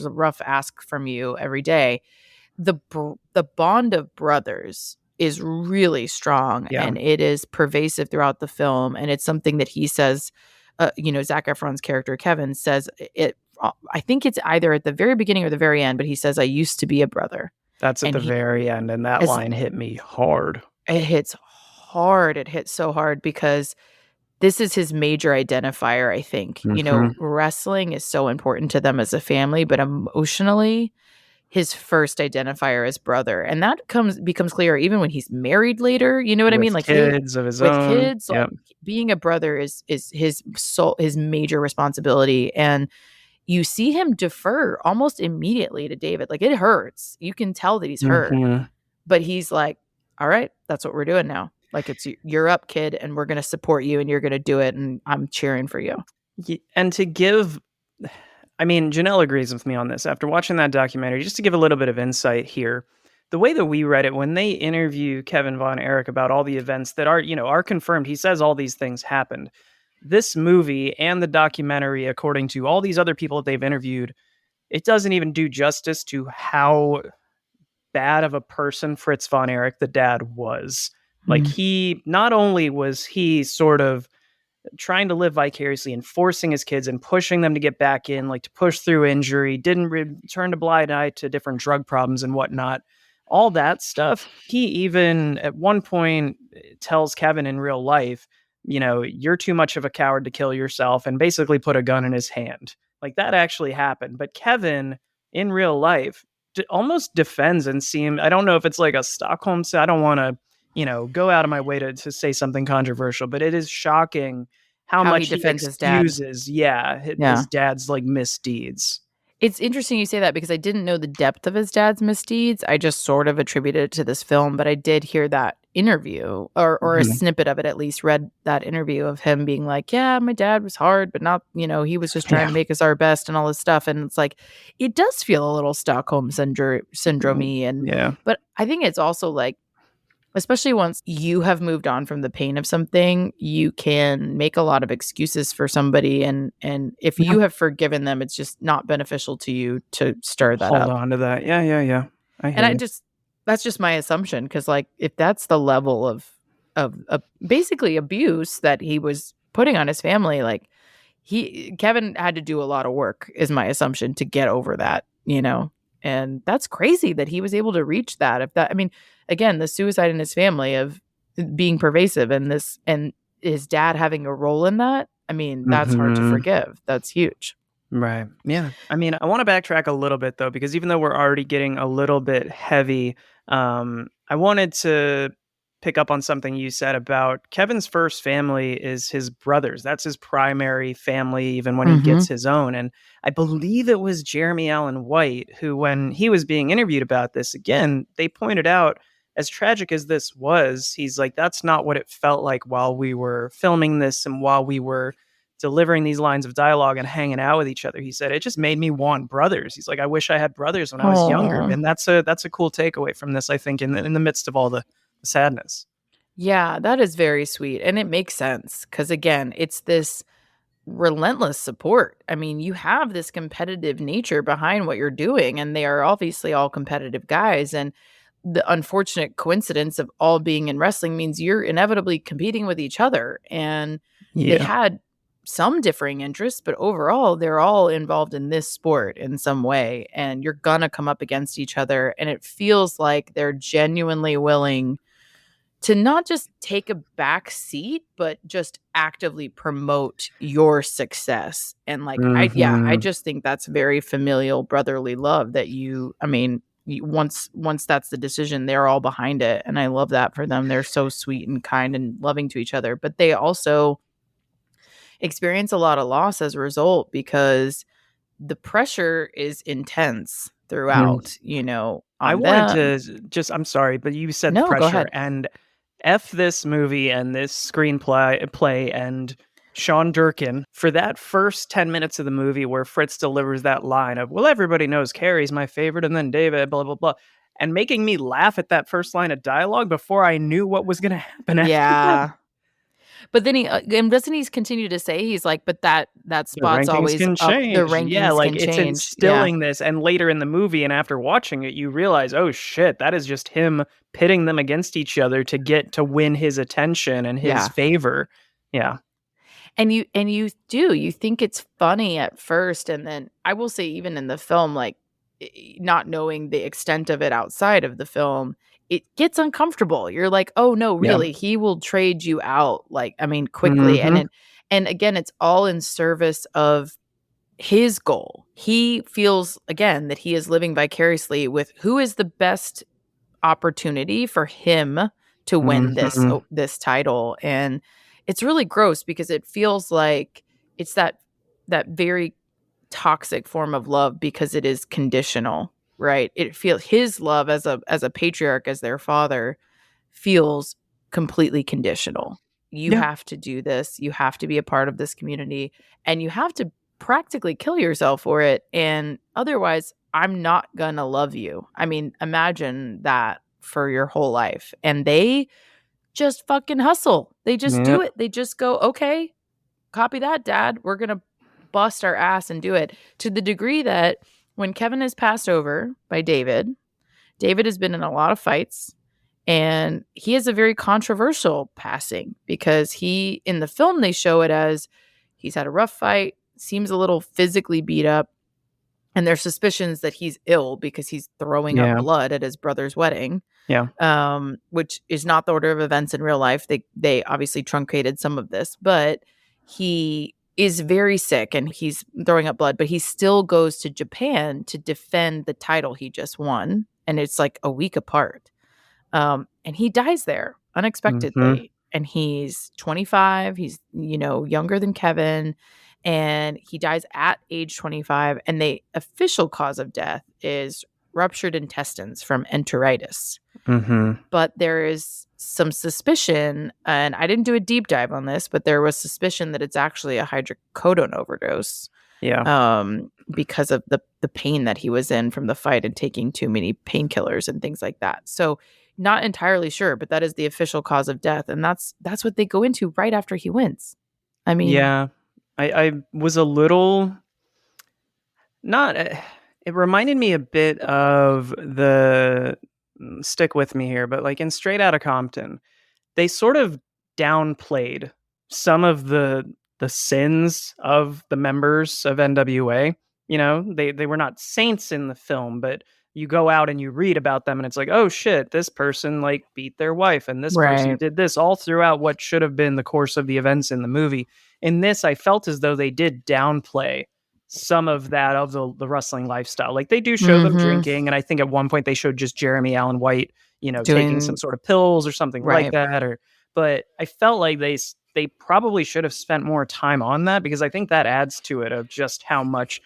Speaker 2: a rough ask from you every day. The bond of brothers is really strong,
Speaker 1: Yeah.
Speaker 2: and it is pervasive throughout the film. And it's something that he says, Zac Efron's character, Kevin, says it. I think it's either at the very beginning or the very end, but he says, "I used to be a brother."
Speaker 1: That's at
Speaker 2: And
Speaker 1: the
Speaker 2: he,
Speaker 1: very end, and that
Speaker 2: as
Speaker 1: line hit me hard.
Speaker 2: it hits hard, it hits so hard because this is his major identifier, I think.
Speaker 1: Mhm.
Speaker 2: Wrestling is so important to them as a family, but emotionally, his first identifier is brother. And that becomes clear even when he's married later. You know what I mean?
Speaker 1: With
Speaker 2: Like
Speaker 1: kids of his
Speaker 2: with
Speaker 1: own.
Speaker 2: kids, like
Speaker 1: Yep.
Speaker 2: being a brother is his major responsibility. And you see him defer almost immediately to David. Like it hurts. You can tell that he's hurt.
Speaker 1: Mhm.
Speaker 2: But he's like, "All right, that's what we're doing now. Like you're up, kid, and we're gonna support you, and you're gonna do it, and I'm cheering for you."
Speaker 1: And to give I mean, Janelle agrees with me on this. After watching that documentary, just to give a little bit of insight here, the way that we read it, when they interview Kevin Von Erich about all the events that are confirmed, he says all these things happened. This movie and the documentary, according to all these other people that they've interviewed, it doesn't even do justice to how bad of a person Fritz Von Erich, the dad, was. Like,
Speaker 2: Mm.
Speaker 1: he not only was he sort of trying to live vicariously and forcing his kids and pushing them to get back in, like to push through injury, didn't turn a blind eye to different drug problems and whatnot. all that stuff. He even at one point tells Kevin in real life, you're too much of a coward to kill yourself, and basically put a gun in his hand. Like that actually happened. But Kevin in real life almost defends and I don't know if it's like a Stockholm. I don't want to, go out of my way to say something controversial, but it is shocking how
Speaker 2: How he
Speaker 1: much he
Speaker 2: defends his dad.
Speaker 1: excuses,
Speaker 2: Yeah.
Speaker 1: his dad's like misdeeds.
Speaker 2: It's interesting you say that because I didn't know the depth of his dad's misdeeds. I just sort of attributed it to this film, but I did hear that interview or a
Speaker 1: Mhm.
Speaker 2: snippet of it at least, read that interview of him being like, yeah, my dad was hard, but not, he was just trying
Speaker 1: Yeah.
Speaker 2: to make us our best and all this stuff. And it's like, it does feel a little Stockholm syndrome-y.
Speaker 1: Yeah.
Speaker 2: But I think it's also like, especially once you have moved on from the pain of something, you can make a lot of excuses for somebody, and if
Speaker 1: Yeah.
Speaker 2: you have forgiven them, it's just not beneficial to you to stir that
Speaker 1: Hold
Speaker 2: up.
Speaker 1: on to that. Yeah, yeah, yeah. I
Speaker 2: And
Speaker 1: hear you.
Speaker 2: that's just my assumption, because like if that's the level of basically abuse that he was putting on his family, like Kevin had to do a lot of work, is my assumption, to get over that. And that's crazy that he was able to reach that. If that, I mean, again, the suicide in his family of being pervasive, and his dad having a role in that, I mean, that's hard to
Speaker 1: Mhm.
Speaker 2: forgive. That's huge.
Speaker 1: Right. Yeah. I mean, I want to backtrack a little bit though, because even though we're already getting a little bit heavy, I wanted to pick up on something you said about Kevin's first family is his brothers. That's his primary family, even when he
Speaker 2: Mm-hmm.
Speaker 1: gets his own. And I believe it was Jeremy Allen White who, when he was being interviewed about this, again, they pointed out, as tragic as this was, he's like, that's not what it felt like while we were filming this and while we were delivering these lines of dialogue and hanging out with each other. He said, it just made me want brothers. He's like, I wish I had brothers when I was younger.
Speaker 2: Oh,
Speaker 1: And that's a cool takeaway from this, I think, in the midst of all the sadness.
Speaker 2: yeah, that is very sweet. And it makes sense because, again, it's this relentless support. I mean, you have this competitive nature behind what you're doing, and they are obviously all competitive guys. And the unfortunate coincidence of all being in wrestling means you're inevitably competing with each other. And they
Speaker 1: Yeah.
Speaker 2: had some differing interests, but overall, they're all involved in this sport in some way. And you're going to come up against each other. And it feels like they're genuinely willing to not just take a back seat, but just actively promote your success. And like, I
Speaker 1: Hmm.
Speaker 2: just think that's very familial brotherly love that I mean, once that's the decision, they're all behind it. And I love that for them. They're so sweet and kind and loving to each other, but they also experience a lot of loss as a result because the pressure is intense throughout,
Speaker 1: I
Speaker 2: on
Speaker 1: wanted
Speaker 2: them.
Speaker 1: to just, I'm sorry, but you said
Speaker 2: No, go
Speaker 1: pressure,
Speaker 2: ahead.
Speaker 1: and F this movie and this screenplay and Sean Durkin for that first 10 minutes of the movie where Fritz delivers that line of, well, everybody knows Carrie's my favorite, and then David, blah, blah, blah. And making me laugh at that first line of dialogue before I knew what was going to happen after that.
Speaker 2: Yeah. But then and doesn't he continue to say, he's like, but that
Speaker 1: The
Speaker 2: spot's
Speaker 1: rankings
Speaker 2: always
Speaker 1: can
Speaker 2: up. The
Speaker 1: change. Yeah,
Speaker 2: rankings
Speaker 1: like
Speaker 2: can
Speaker 1: it's
Speaker 2: change. Yeah.
Speaker 1: instilling this. And later in the movie, and after watching it, you realize, oh shit, that is just him pitting them against each other to win his attention and his
Speaker 2: Yeah.
Speaker 1: favor. Yeah.
Speaker 2: And you think it's funny at first, and then I will say, even in the film, like, not knowing the extent of it outside of the film, it gets uncomfortable. You're like, oh no,
Speaker 1: Yeah.
Speaker 2: really, he will trade you out, like, I mean, quickly.
Speaker 1: Hmm.
Speaker 2: And again, it's all in service of his goal. He feels, again, that he is living vicariously with who is the best opportunity for him to win
Speaker 1: Hmm.
Speaker 2: this title. And it's really gross because it feels like it's that very toxic form of love because it is conditional, right? It feels his love as a patriarch, as their father, feels completely conditional. You
Speaker 1: Yeah.
Speaker 2: have to do this, you have to be a part of this community, and you have to practically kill yourself for it, and otherwise I'm not gonna love you. I mean, imagine that for your whole life. And they just fucking hustle. They just do
Speaker 1: Yep.
Speaker 2: it. They just go, okay, copy that, dad. We're going to bust our ass and do it, to the degree that when Kevin is passed over by David, David has been in a lot of fights, and he has a very controversial passing because in the film, they show it as he's had a rough fight, seems a little physically beat up. and there's suspicions that he's ill because he's throwing up
Speaker 1: Yeah.
Speaker 2: blood at his brother's wedding,
Speaker 1: Yeah.
Speaker 2: which is not the order of events in real life. They obviously truncated some of this, but he is very sick and he's throwing up blood, but he still goes to Japan to defend the title he just won, and it's like a week apart. And he dies there
Speaker 1: Mhm.
Speaker 2: unexpectedly. And he's 25. He's, younger than Kevin. And he dies at age 25. And the official cause of death is ruptured intestines from enteritis.
Speaker 1: Mhm.
Speaker 2: But there is some suspicion, and I didn't do a deep dive on this, but there was suspicion that it's actually a hydrocodone overdose,
Speaker 1: Yeah.
Speaker 2: because of the pain that he was in from the fight and taking too many painkillers and things like that. So not entirely sure, but that is the official cause of death, and that's what they go into right after he wins. I mean,
Speaker 1: Yeah. I was a little not it reminded me a bit of the stick with me here, but, like, in Straight Outta Compton, they sort of downplayed some of the sins of the members of NWA. They were not saints in the film, but you go out and you read about them and it's like, "Oh shit, this person like beat their wife and this person
Speaker 2: right.
Speaker 1: did this," all throughout what should have been the course of the events in the movie. In this, I felt as though they did downplay some of that of the wrestling lifestyle. Like, they do show them
Speaker 2: Mhm.
Speaker 1: drinking, and I think at one point they showed just Jeremy Allen White, taking some
Speaker 2: Doing
Speaker 1: sort of pills or something like
Speaker 2: right.
Speaker 1: that, but I felt like they probably should have spent more time on that, because I think that adds to it of just how much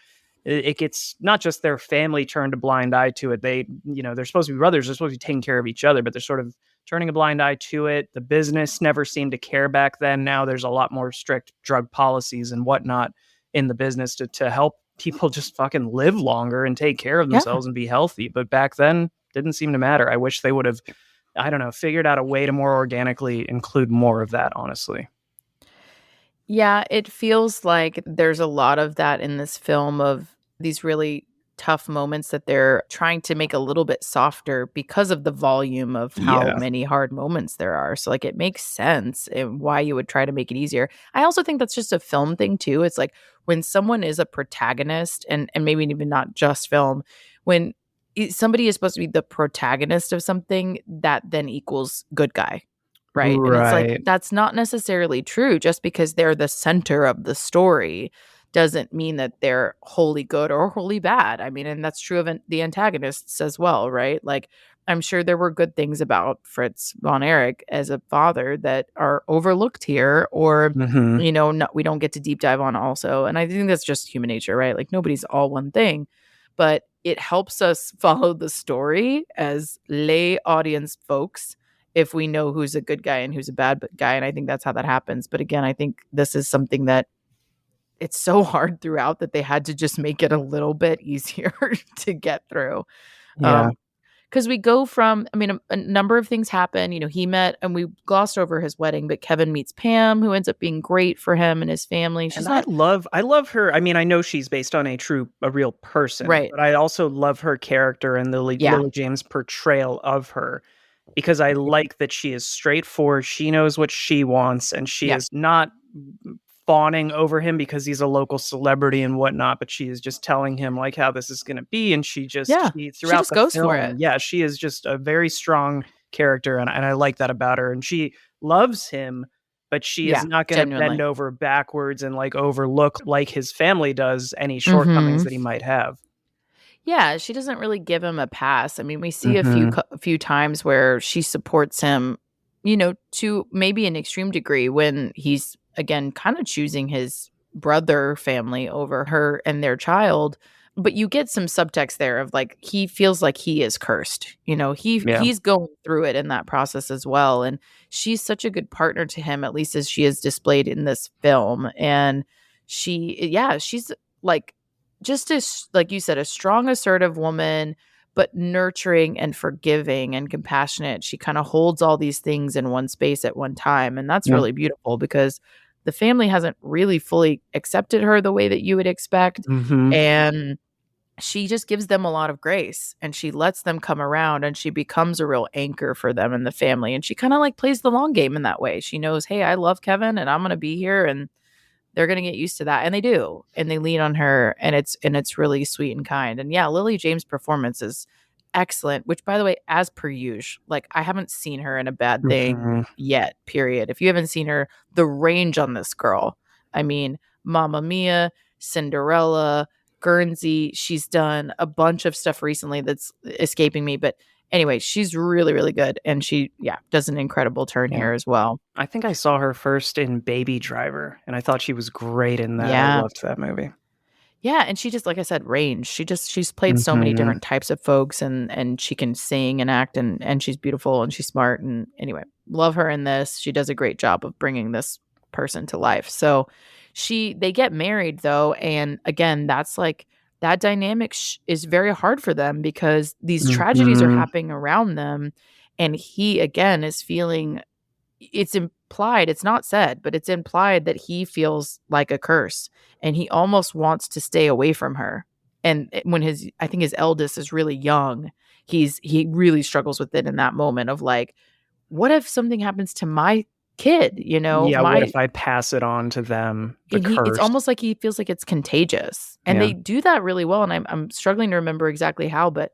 Speaker 1: it gets, not just their family turned a blind eye to it. They're supposed to be brothers, they're supposed to be taking care of each other, but they're sort of turning a blind eye to it. The business never seemed to care back then. Now there's a lot more strict drug policies and whatnot in the business to help people just fucking live longer and take care of
Speaker 2: Yeah.
Speaker 1: themselves and be healthy. But back then, didn't seem to matter. I wish they would have, I don't know, figured out a way to more organically include more of that, honestly.
Speaker 2: Yeah, it feels like there's a lot of that in this film, of these really tough moments that they're trying to make a little bit softer because of the volume of how
Speaker 1: Yeah.
Speaker 2: many hard moments there are. So like it makes sense and why you would try to make it easier. I also think that's just a film thing too. It's like when someone is a protagonist, and maybe even not just film, when somebody is supposed to be the protagonist of something, that then equals good guy. Right, and it's like,
Speaker 1: Right.
Speaker 2: that's not necessarily true. Just because they're the center of the story doesn't mean that they're wholly good or wholly bad. I mean, and that's true of the antagonists as well, right? Like, I'm sure there were good things about Fritz von Erich as a father that are overlooked here, or,
Speaker 1: Mhm.
Speaker 2: no, we don't get to deep dive on also, and I think that's just human nature, right? Like, nobody's all one thing, but it helps us follow the story as lay audience folks if we know who's a good guy and who's a bad guy. And I think that's how that happens. But again, I think this is something that it's so hard throughout that they had to just make it a little bit easier to get through.
Speaker 1: Yeah.
Speaker 2: Um, because we go from, I mean, a number of things happen. He met, and we glossed over his wedding, but Kevin meets Pam, who ends up being great for him and his family. She's
Speaker 1: And I
Speaker 2: not
Speaker 1: love I love her. I mean, I know she's based on a real person,
Speaker 2: right.
Speaker 1: but I also love her character and
Speaker 2: Yeah.
Speaker 1: Lily James' portrayal of her, because I like that she is straightforward. She knows what she wants, and she
Speaker 2: Yeah.
Speaker 1: is not fawning over him because he's a local celebrity and whatnot, but she is just telling him like how this is going to be. And
Speaker 2: Yeah.
Speaker 1: she
Speaker 2: She
Speaker 1: throughout
Speaker 2: just
Speaker 1: the
Speaker 2: goes for
Speaker 1: film,
Speaker 2: it.
Speaker 1: yeah, she is just a very strong character, and I like that about her. And she loves him, but she is
Speaker 2: Yeah.
Speaker 1: not going to bend
Speaker 2: Genuinely.
Speaker 1: over backwards and like overlook, like his family does, any shortcomings
Speaker 2: Hmm.
Speaker 1: that he might have.
Speaker 2: Yeah, she doesn't really give him a pass. I mean, we see
Speaker 1: Mhm.
Speaker 2: a few times where she supports him, to maybe an extreme degree when he's again kind of choosing his brother family over her and their child. But you get some subtext there of like he feels like he is cursed.
Speaker 1: Yeah.
Speaker 2: He's going through it in that process as well, and she's such a good partner to him, at least as she is displayed in this film. And she's like just as, like you said, a strong, assertive woman, but nurturing and forgiving and compassionate. She kind of holds all these things in one space at one time. And that's
Speaker 1: Yeah.
Speaker 2: really beautiful because the family hasn't really fully accepted her the way that you would expect.
Speaker 1: Mhm.
Speaker 2: And she just gives them a lot of grace, and she lets them come around, and she becomes a real anchor for them and the family. And she kind of like plays the long game in that way. She knows, hey, I love Kevin and I'm going to be here. And they're going to get used to that. And they do. And they lean on her, and it's really sweet and kind. And yeah, Lily James' performance is excellent, which by the way, as per usual, like I haven't seen her in a bad thing
Speaker 1: Mhm.
Speaker 2: yet, period. If you haven't seen her, the range on this girl, I mean, Mamma Mia, Cinderella, Guernsey, she's done a bunch of stuff recently that's escaping me, but anyway, she's really, really good. And she, yeah, does an incredible turn
Speaker 1: Yeah.
Speaker 2: here as well.
Speaker 1: I think I saw her first in Baby Driver, and I thought she was great in that. I
Speaker 2: Yeah.
Speaker 1: loved that movie.
Speaker 2: Yeah, and she just, like I said, range. She's played so many
Speaker 1: Mhm.
Speaker 2: different types of folks, and she can sing and act, and she's beautiful and she's smart, and anyway, love her in this. She does a great job of bringing this person to life. So they get married though, and again, that's like that dynamic is very hard for them because these tragedies are
Speaker 1: Mhm.
Speaker 2: happening around them, and he again is feeling, it's implied, it's not said, but it's implied that he feels like a curse, and he almost wants to stay away from her. And when I think his eldest is really young, he really struggles with it in that moment of like, what if something happens to my kid,
Speaker 1: Yeah, what
Speaker 2: my,
Speaker 1: if I pass it on to them, the
Speaker 2: and it's
Speaker 1: curse?
Speaker 2: almost like he feels like it's contagious. And
Speaker 1: Yeah.
Speaker 2: they do that really well, and I'm struggling to remember exactly how, but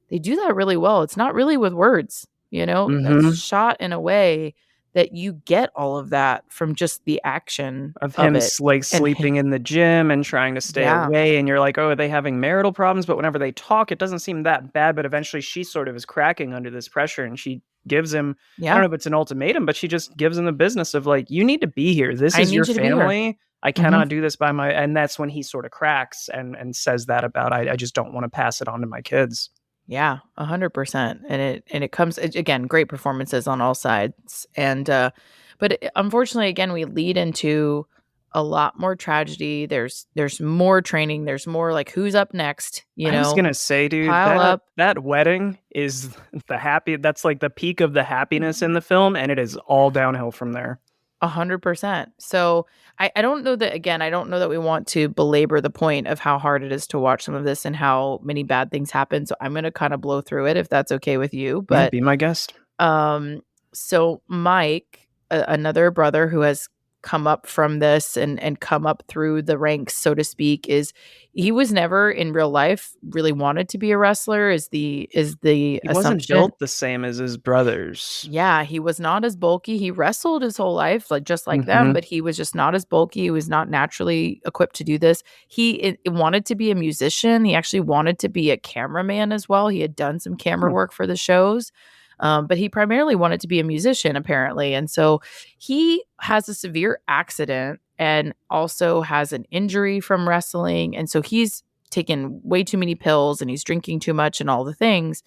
Speaker 2: they do that really well. It's not really with words, that's
Speaker 1: Mhm.
Speaker 2: shot in a way that you get all of that from just the action
Speaker 1: Of
Speaker 2: of
Speaker 1: him
Speaker 2: it. And
Speaker 1: sleeping in the gym and trying to stay
Speaker 2: yeah.
Speaker 1: away, and you're like, "Oh, are they having marital problems?" But whenever they talk, it doesn't seem that bad, but eventually she sort of is cracking under this pressure, and she gives him, I don't
Speaker 2: Yeah.
Speaker 1: know if it's an ultimatum, but she just gives him the business of like, "You need to be here. This
Speaker 2: I
Speaker 1: is your
Speaker 2: need you to be here.
Speaker 1: family. I
Speaker 2: Mhm.
Speaker 1: cannot do this by my," and that's when he sort of cracks and says that about, "I just don't wanna pass it on to my kids."
Speaker 2: Yeah, 100%. And it comes again, great performances on all sides. And but unfortunately, again, we lead into a lot more tragedy. There's more training. There's more like who's up next.
Speaker 1: I was gonna say, dude,
Speaker 2: Pile
Speaker 1: that
Speaker 2: up.
Speaker 1: that wedding is that's like the peak of the happiness in the film, and it is all downhill from there.
Speaker 2: 100%. So I don't know that, again, I don't know that we want to belabor the point of how hard it is to watch some of this and how many bad things happen. So I'm gonna kind of blow through it if that's okay with you.
Speaker 1: Yeah,
Speaker 2: But
Speaker 1: be my guest.
Speaker 2: Um, so Mike, another brother who has come up from this and come up through the ranks, so to speak, is he was never in real life really wanted to be a wrestler, is the
Speaker 1: He wasn't
Speaker 2: assumption.
Speaker 1: built the same as his brothers.
Speaker 2: Yeah, he was not as bulky. He wrestled his whole life, like just like them,
Speaker 1: Mhm.
Speaker 2: but he was just not as bulky. He was not naturally equipped to do this. He wanted to be a musician. He actually wanted to be a cameraman as well. He had done some camera
Speaker 1: Hmm.
Speaker 2: work for the shows, but he primarily wanted to be a musician, apparently. And so he has a severe accident and also has an injury from wrestling. And so he's taken way too many pills and he's drinking too much and all the things.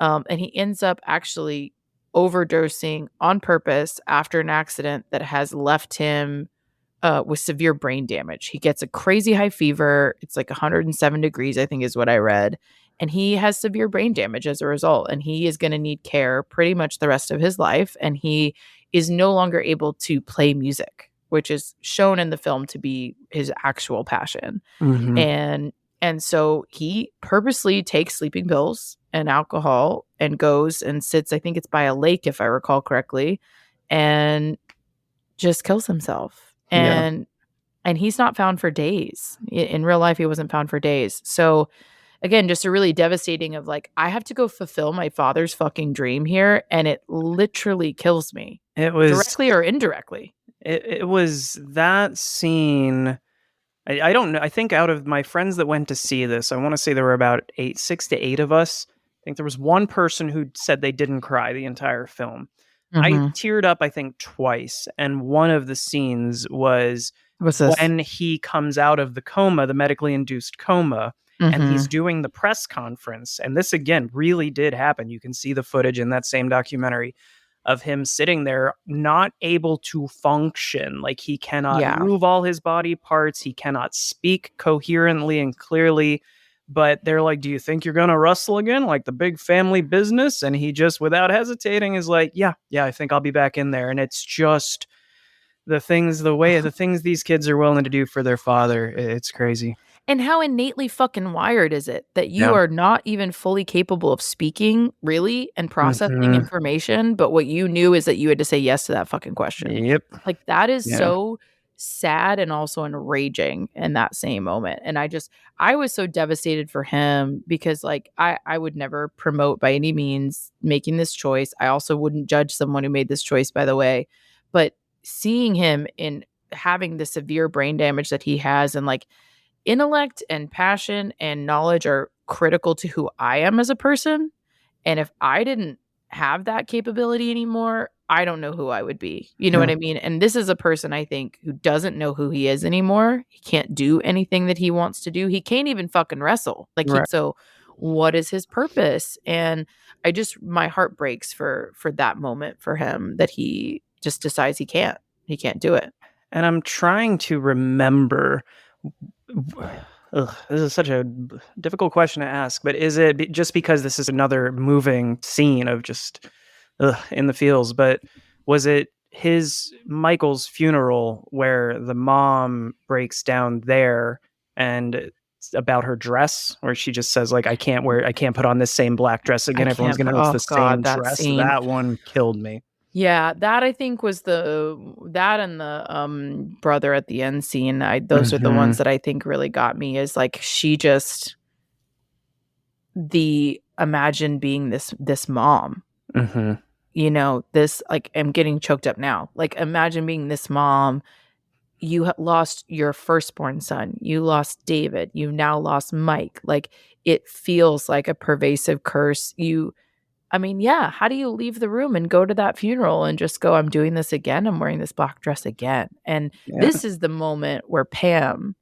Speaker 2: And he ends up actually overdosing on purpose after an accident that has left him with severe brain damage. He gets a crazy high fever. It's like 107 degrees, I think is what I read. And he has severe brain damage as a result. And he is going to need care pretty much the rest of his life. And he is no longer able to play music, which is shown in the film to be his actual passion.
Speaker 1: Mhm.
Speaker 2: And so he purposely takes sleeping pills and alcohol and goes and sits, I think it's by a lake if I recall correctly, and just kills himself.
Speaker 1: Yeah.
Speaker 2: And he's not found for days. In real life he wasn't found for days. So again, just a really devastating of like, I have to go fulfill my father's fucking dream here, and it literally kills me
Speaker 1: It was
Speaker 2: directly or indirectly.
Speaker 1: it was that scene. I don't know. I think out of my friends that went to see this, I wanna say there were about 6 to 8 of us. I think there was one person who said they didn't cry the entire film. I
Speaker 2: Mhm.
Speaker 1: teared up, I think, twice, and one of the scenes was
Speaker 2: What's this?
Speaker 1: when he comes out of the coma, the medically induced coma, and he's
Speaker 2: Mhm.
Speaker 1: doing the press conference, and this, again, really did happen. You can see the footage in that same documentary of him sitting there not able to function. Like, he cannot
Speaker 2: Yeah.
Speaker 1: move all his body parts, he cannot speak coherently and clearly, but they're like, "Do you think you're gonna wrestle again, like the big family business?" And he just, without hesitating, is like, "Yeah, yeah, I think I'll be back in there." And it's just the things these kids are willing to do for their father, it's crazy.
Speaker 2: And how innately fucking wired is it that you
Speaker 1: Yeah.
Speaker 2: are not even fully capable of speaking, really, and processing
Speaker 1: Mhm.
Speaker 2: information, but what you knew is that you had to say yes to that fucking question?
Speaker 1: Yep.
Speaker 2: Like, that is
Speaker 1: Yeah.
Speaker 2: so sad and also enraging in that same moment. And I was so devastated for him because like I would never promote by any means making this choice. I also wouldn't judge someone who made this choice, by the way. But seeing him in having the severe brain damage that he has, and like intellect and passion and knowledge are critical to who I am as a person. And if I didn't have that capability anymore, I don't know who I would be. You know
Speaker 1: Yeah.
Speaker 2: what I mean? And this is a person, I think, who doesn't know who he is anymore. He can't do anything that he wants to do. He can't even fucking wrestle.
Speaker 1: Right.
Speaker 2: So what is his purpose? And my heart breaks for that moment for him, that he just decides he can't do it.
Speaker 1: And I'm trying to remember. Ugh, this is such a difficult question to ask, but is it just because this is another moving scene of just in the feels? But was it Michael's funeral where the mom breaks down there and it's about her dress, where she just says like, I can't put on this same black dress again. Everyone's gonna know it's the same
Speaker 2: that
Speaker 1: dress.
Speaker 2: scene.
Speaker 1: That one killed me.
Speaker 2: Yeah, that I think was that and the brother at the end scene. Those are the ones that I think really got me. Is like she just imagine being this mom.
Speaker 1: Mm-hmm.
Speaker 2: You know, this, like, I'm getting choked up now. Like, imagine being this mom. You lost your firstborn son. You lost David. You now lost Mike. Like, it feels like a pervasive curse. I mean, yeah, how do you leave the room and go to that funeral and just go, I'm doing this again. I'm wearing this black dress again. And this is the moment where Pam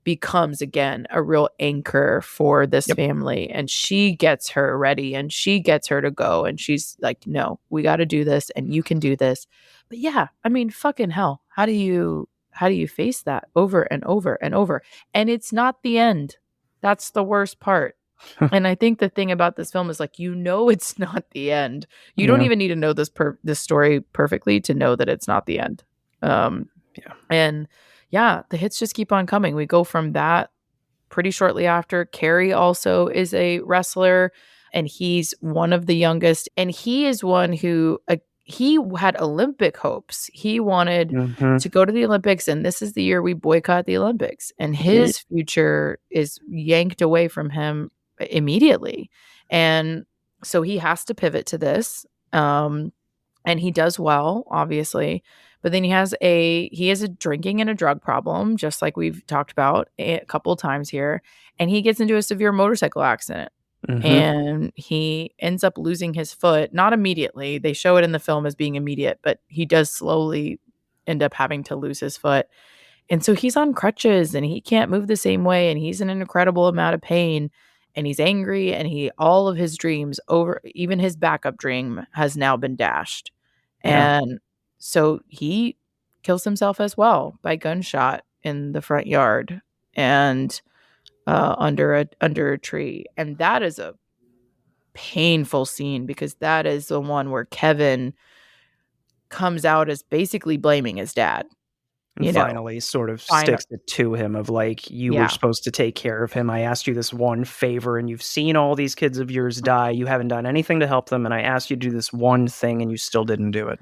Speaker 2: becomes again a real anchor for this family. And she gets her ready and she gets her to go. And she's like, no, we got to do this and you can do this. But yeah, I mean, fucking hell. How do you face that over and over and over? And it's not the end. That's the worst part. And I think the thing about this film is like, it's not the end. You don't even need to know this story perfectly to know that it's not the end. And yeah, the hits just keep on coming. We go from that pretty shortly after. Carrie also is a wrestler, and he's one of the youngest. And he is one who he had Olympic hopes. He wanted to go to the Olympics, and this is the year we boycott the Olympics. And his future is yanked away from him immediately. And so he has to pivot to this. And he does well, obviously. But then he has a drinking and a drug problem, just like we've talked about a couple of times here. And he gets into a severe motorcycle accident. And he ends up losing his foot. Not immediately. They show it in the film as being immediate, but he does slowly end up having to lose his foot. And so he's on crutches and he can't move the same way. And he's in an incredible amount of pain. And he's angry, and all of his dreams, even his backup dream, has now been dashed. And so he kills himself as well by gunshot in the front yard and under a tree. And that is a painful scene, because that is the one where Kevin comes out as basically blaming his dad.
Speaker 1: And finally sort of sticks it to him of like, you were supposed to take care of him. I asked you this one favor, and you've seen all these kids of yours die. You haven't done anything to help them. And I asked you to do this one thing and you still didn't do it.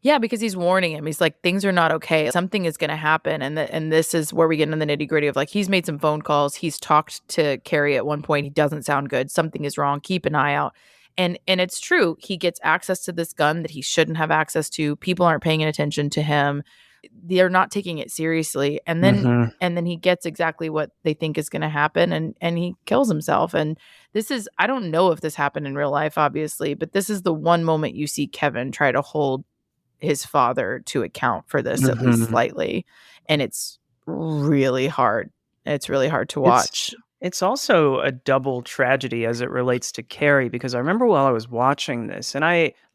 Speaker 2: Yeah, because he's warning him. He's like, things are not okay. Something is going to happen. And this is where we get into the nitty gritty of like, he's made some phone calls. He's talked to Carrie at one point. He doesn't sound good. Something is wrong. Keep an eye out. And it's true. He gets access to this gun that he shouldn't have access to. People aren't paying attention to him. They're not taking it seriously. And then he gets exactly what they think is going to happen. And he kills himself. And this is, I don't know if this happened in real life, obviously, but this is the one moment you see Kevin try to hold his father to account for this, at least slightly. And it's really hard. It's really hard to watch.
Speaker 1: It's also a double tragedy as it relates to Carrie, because I remember while I was watching this, and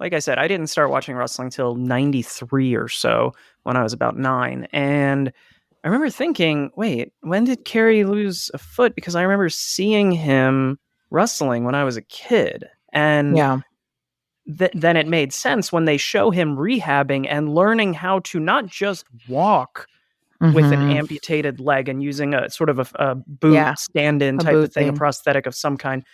Speaker 1: like I said, I didn't start watching wrestling till 93 or so, when I was about 9. And I remember thinking, wait, when did Carrie lose a foot? Because I remember seeing him wrestling when I was a kid. And then it made sense when they show him rehabbing and learning how to not just walk with an amputated leg and using a sort of a boot stand-in type of thing, a prosthetic of some kind,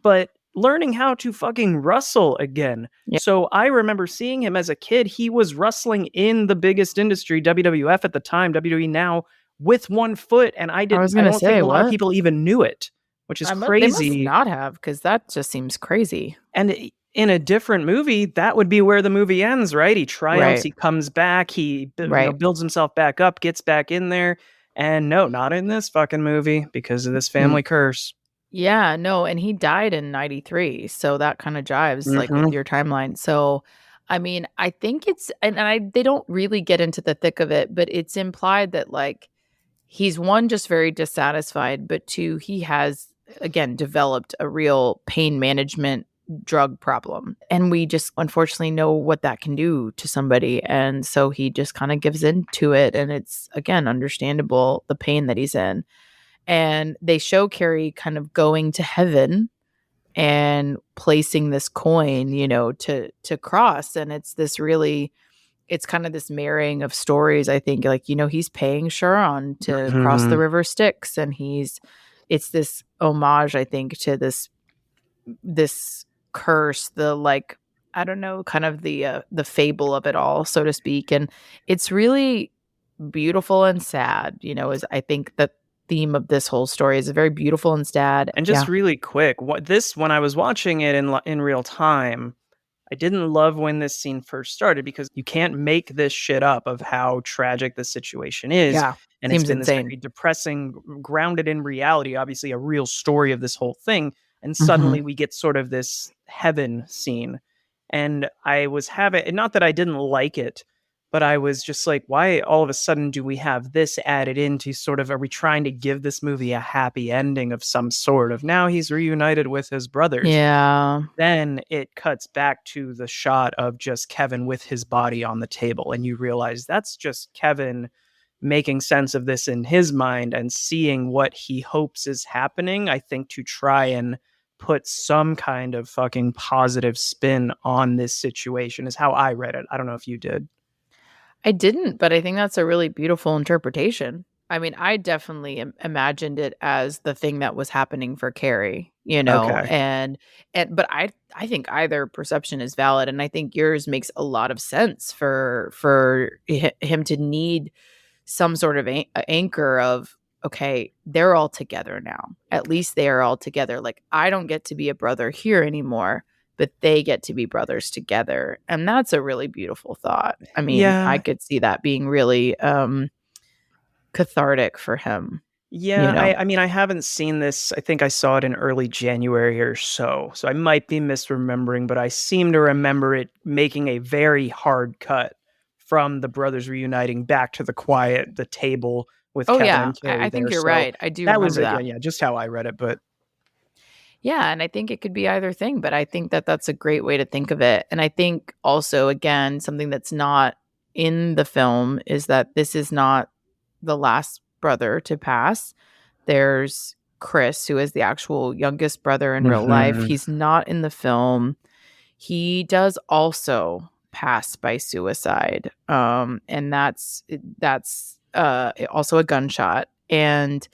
Speaker 1: but learning how to fucking wrestle again.
Speaker 2: Yeah.
Speaker 1: So I remember seeing him as a kid. He was wrestling in the biggest industry, WWF at the time, WWE now, with one foot. And
Speaker 2: I was
Speaker 1: I
Speaker 2: gonna
Speaker 1: don't think
Speaker 2: say,
Speaker 1: a lot of
Speaker 2: what?
Speaker 1: people even knew it, which is
Speaker 2: They must
Speaker 1: crazy.
Speaker 2: not have, because that just seems crazy.
Speaker 1: And in a different movie, that would be where the movie ends, right? He triumphs,
Speaker 2: Right.
Speaker 1: he comes back,
Speaker 2: Right.
Speaker 1: builds himself back up, gets back in there. And no, not in this fucking movie because of this
Speaker 2: Mm,
Speaker 1: family curse.
Speaker 2: yeah, no, and he died in 93, so that kinda jives, like, with
Speaker 1: Mhm.
Speaker 2: your timeline. So, I mean, I think it's and I they don't really get into the thick of it, but it's implied that, like, he's, 1, just very dissatisfied, but 2, he has, again, developed a real pain management drug problem, and we just unfortunately know what that can do to somebody, and so he just kinda gives into it, and it's, again, understandable, the pain that he's in. And they show Carrie kind of going to heaven and placing this coin, to cross, and it's kind of this marrying of stories, I think, like, he's paying Sharon to cross the
Speaker 1: Mhm.
Speaker 2: river Styx, and it's this homage, I think, to this curse, the, like, I don't know, kind of the fable of it all, so to speak, and it's really beautiful and sad, is, I think, the theme of this whole story is very beautiful and sad.
Speaker 1: And
Speaker 2: Yeah.
Speaker 1: just really quick, when I was watching it in real time, I didn't love when this scene first started because you can't make this shit up of how tragic the situation is,
Speaker 2: Yeah.
Speaker 1: and it's
Speaker 2: Seems
Speaker 1: been this
Speaker 2: insane.
Speaker 1: very depressing, grounded in reality, obviously a real story of this whole thing, and suddenly
Speaker 2: Mhm.
Speaker 1: we get sort of this heaven scene, and I was having and not that I didn't like it, but I was just like, "Why all of a sudden do we have this added into sort of are we trying to give this movie a happy ending of some sort of now he's reunited with his brothers?"
Speaker 2: Yeah.
Speaker 1: Then it cuts back to the shot of just Kevin with his body on the table, and you realize that's just Kevin making sense of this in his mind and seeing what he hopes is happening, I think, to try and put some kind of fucking positive spin on this situation is how I read it. I don't know if you did.
Speaker 2: I didn't, but I think that's a really beautiful interpretation. I mean, I definitely imagined it as the thing that was happening for Carrie,
Speaker 1: Okay.
Speaker 2: and but I think either perception is valid, and I think yours makes a lot of sense for him to need some sort of anchor of, okay, they're all together now. At least they are all together. Like, I don't get to be a brother here anymore, but they get to be brothers together. And that's a really beautiful thought. I mean, I
Speaker 1: Yeah.
Speaker 2: could see that being really cathartic for him, you
Speaker 1: Yeah,
Speaker 2: know.
Speaker 1: I mean, I haven't seen this. I think I saw it in early January or so. So I might be misremembering, but I seem to remember it making a very hard cut from the brothers reuniting back to the table with
Speaker 2: Oh
Speaker 1: Kevin
Speaker 2: yeah,
Speaker 1: and Carrie
Speaker 2: I think
Speaker 1: there.
Speaker 2: you're
Speaker 1: So
Speaker 2: right. I do
Speaker 1: that was
Speaker 2: remember
Speaker 1: again,
Speaker 2: that.
Speaker 1: yeah, just how I read it. But
Speaker 2: Yeah, and I think it could be either thing, but I think that that's a great way to think of it. And I think also, again, something that's not in the film is that this is not the last brother to pass. There's Chris, who is the actual youngest brother in real life.
Speaker 1: Mhm.
Speaker 2: He's not in the film. He does also pass by suicide. And that's also a gunshot. And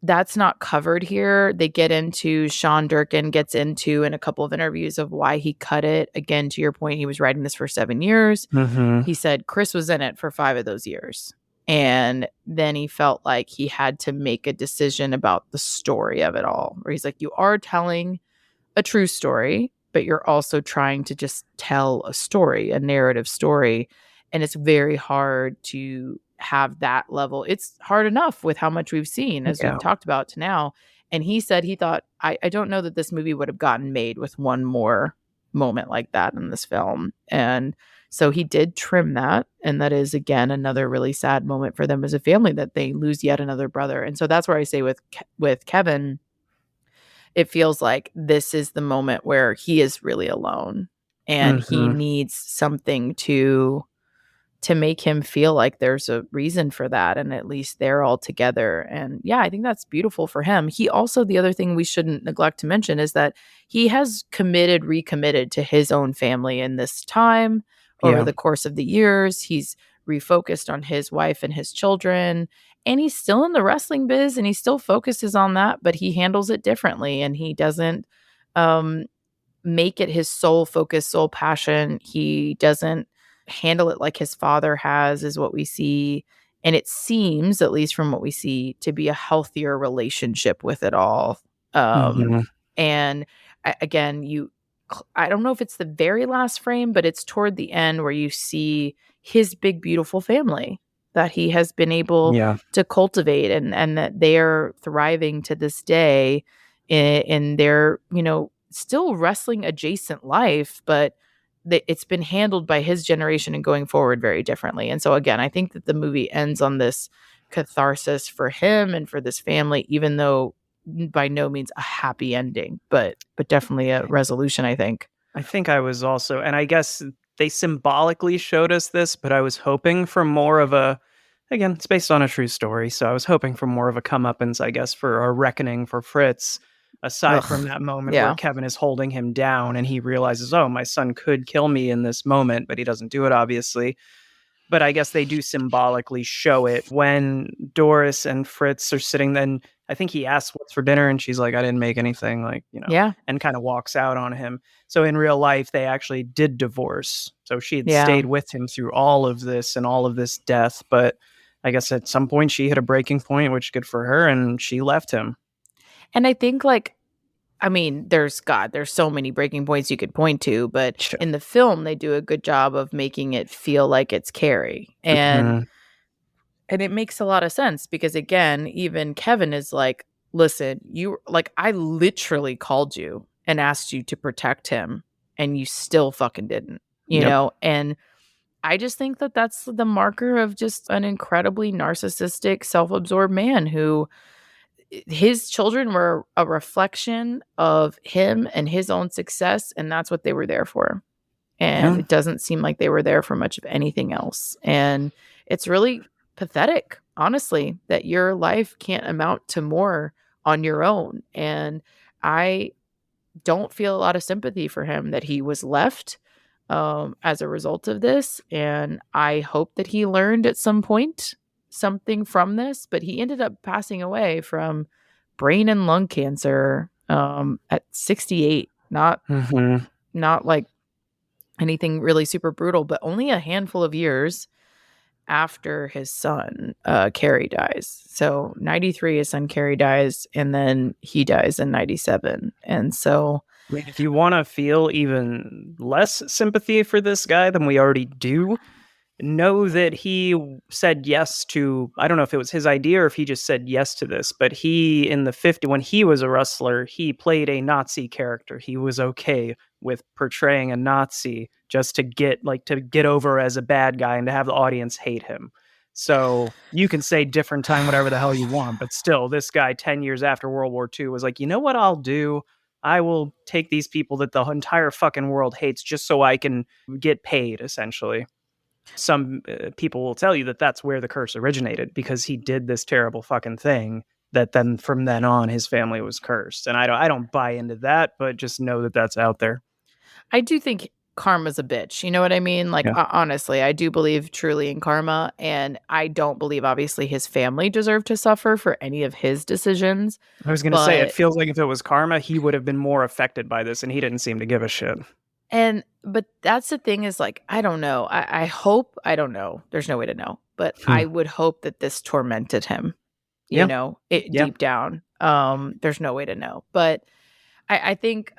Speaker 2: that's not covered here. They get into Sean Durkin gets into in a couple of interviews of why he cut it. Again, to your point, he was writing this for 7 years.
Speaker 1: Mhm.
Speaker 2: He said Chris was in it for 5 of those years. And then he felt like he had to make a decision about the story of it all, where he's like, you are telling a true story, but you're also trying to just tell a story, a narrative story. And it's very hard to have that level. It's hard enough with how much we've seen, as we've
Speaker 1: Yeah.
Speaker 2: talked about to now. And he said he thought, I don't know that this movie would have gotten made with one more moment like that in this film. And so he did trim that. And that is, again, another really sad moment for them as a family, that they lose yet another brother. And so that's where I say with Kevin, it feels like this is the moment where he is really alone, and he
Speaker 1: Mhm.
Speaker 2: needs something to make him feel like there's a reason for that, and at least they're all together. And yeah, I think that's beautiful for him. He also, the other thing we shouldn't neglect to mention is that he has recommitted to his own family in this time. Over
Speaker 1: Yeah.
Speaker 2: the course of the years, he's refocused on his wife and his children, and he's still in the wrestling biz, and he still focuses on that, but he handles it differently, and he doesn't make it his sole focus, sole passion. He doesn't handle it like his father has, is what we see. And it seems, at least from what we see, to be a healthier relationship with it all. Um,
Speaker 1: Mhm.
Speaker 2: and again, I don't know if it's the very last frame, but it's toward the end where you see his big, beautiful family that he has been able
Speaker 1: Yeah.
Speaker 2: to cultivate, and that they are thriving to this day in their, still wrestling adjacent life, but it's been handled by his generation and going forward very differently. And so again, I think that the movie ends on this catharsis for him and for this family, even though by no means a happy ending, but definitely a resolution, I think.
Speaker 1: I think I was also, and I guess they symbolically showed us this, but I was hoping for more of a, again, it's based on a true story, so I was hoping for more of a comeuppance, I guess, for a reckoning for Fritz, aside from
Speaker 2: Ugh.
Speaker 1: that moment where
Speaker 2: Yeah.
Speaker 1: Kevin is holding him down and he realizes, oh, my son could kill me in this moment, but he doesn't do it, obviously. But I guess they do symbolically show it when Doris and Fritz are sitting. Then I think he asks what's for dinner, and she's like, "I didn't make anything," like,
Speaker 2: Yeah.
Speaker 1: and kind of walks out on him. So in real life, they actually did divorce. So she had
Speaker 2: Yeah.
Speaker 1: stayed with him through all of this and all of this death. But I guess at some point she hit a breaking point, which good for her, and she left him.
Speaker 2: And I think, there's so many breaking points you could point to, but
Speaker 1: Sure.
Speaker 2: in the film, they do a good job of making it feel like it's Carrie.
Speaker 1: Mhm.
Speaker 2: And it makes a lot of sense because, again, even Kevin is like, listen, I literally called you and asked you to protect him, and you still fucking didn't,
Speaker 1: Yep.
Speaker 2: And I just think that that's the marker of just an incredibly narcissistic, self-absorbed man who his children were a reflection of him and his own success, and that's what they were there for. And
Speaker 1: Yeah.
Speaker 2: it doesn't seem like they were there for much of anything else. And it's really pathetic, honestly, that your life can't amount to more on your own. And I don't feel a lot of sympathy for him that he was left as a result of this. And I hope that he learned at some point something from this, but he ended up passing away from brain and lung cancer at 68.
Speaker 1: Mhm.
Speaker 2: Not like anything really super brutal, but only a handful of years after his son, Carrie, dies. So 93, his son Carrie dies, and then he dies in 97. And so,
Speaker 1: I mean, if you want to feel even less sympathy for this guy than we already do, know that he said yes to, I don't know if it was his idea or if he just said yes to this, but he in the 50s, when he was a wrestler, he played a Nazi character. He was okay with portraying a Nazi just to get over as a bad guy and to have the audience hate him. So you can say different time whatever the hell you want, but still this guy 10 years after World War II was like, "You know what I'll do? I will take these people that the entire fucking world hates just so I can get paid," essentially. Some people will tell you that that's where the curse originated because he did this terrible fucking thing that then from then on his family was cursed. And I don't buy into that, but just know that that's out there.
Speaker 2: I do think karma's a bitch. You know what I mean? Like,
Speaker 1: Yeah.
Speaker 2: honestly, I do believe truly in karma. And I don't believe, obviously, his family deserved to suffer for any of his decisions.
Speaker 1: I was going to say, it
Speaker 2: But,
Speaker 1: feels like if it was karma, he would have been more affected by this, and he didn't seem to give a shit.
Speaker 2: but that's the thing is, like, I don't know. I hope, I don't know. There's no way to know. But
Speaker 1: Hmm.
Speaker 2: I would hope that this tormented him,
Speaker 1: Yeah. Yeah.
Speaker 2: deep down. There's no way to know. But I think,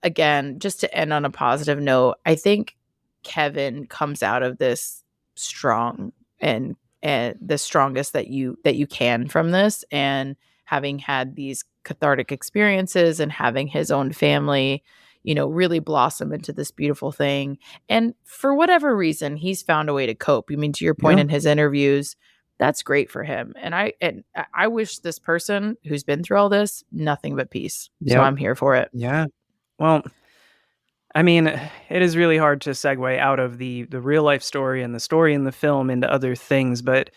Speaker 2: again, just to end on a positive note, I think Kevin comes out of this strong and the strongest that you can from this, and having had these cathartic experiences and having his own family, really blossom into this beautiful thing. And for whatever reason, he's found a way to cope. I mean, to your point
Speaker 1: Yeah.
Speaker 2: in his interviews, that's great for him. And I wish this person who's been through all this nothing but peace. So
Speaker 1: Yep.
Speaker 2: I'm here for it.
Speaker 1: Yeah. Well, I mean, it is really hard to segue out of the real life story and the story in the film into other things, but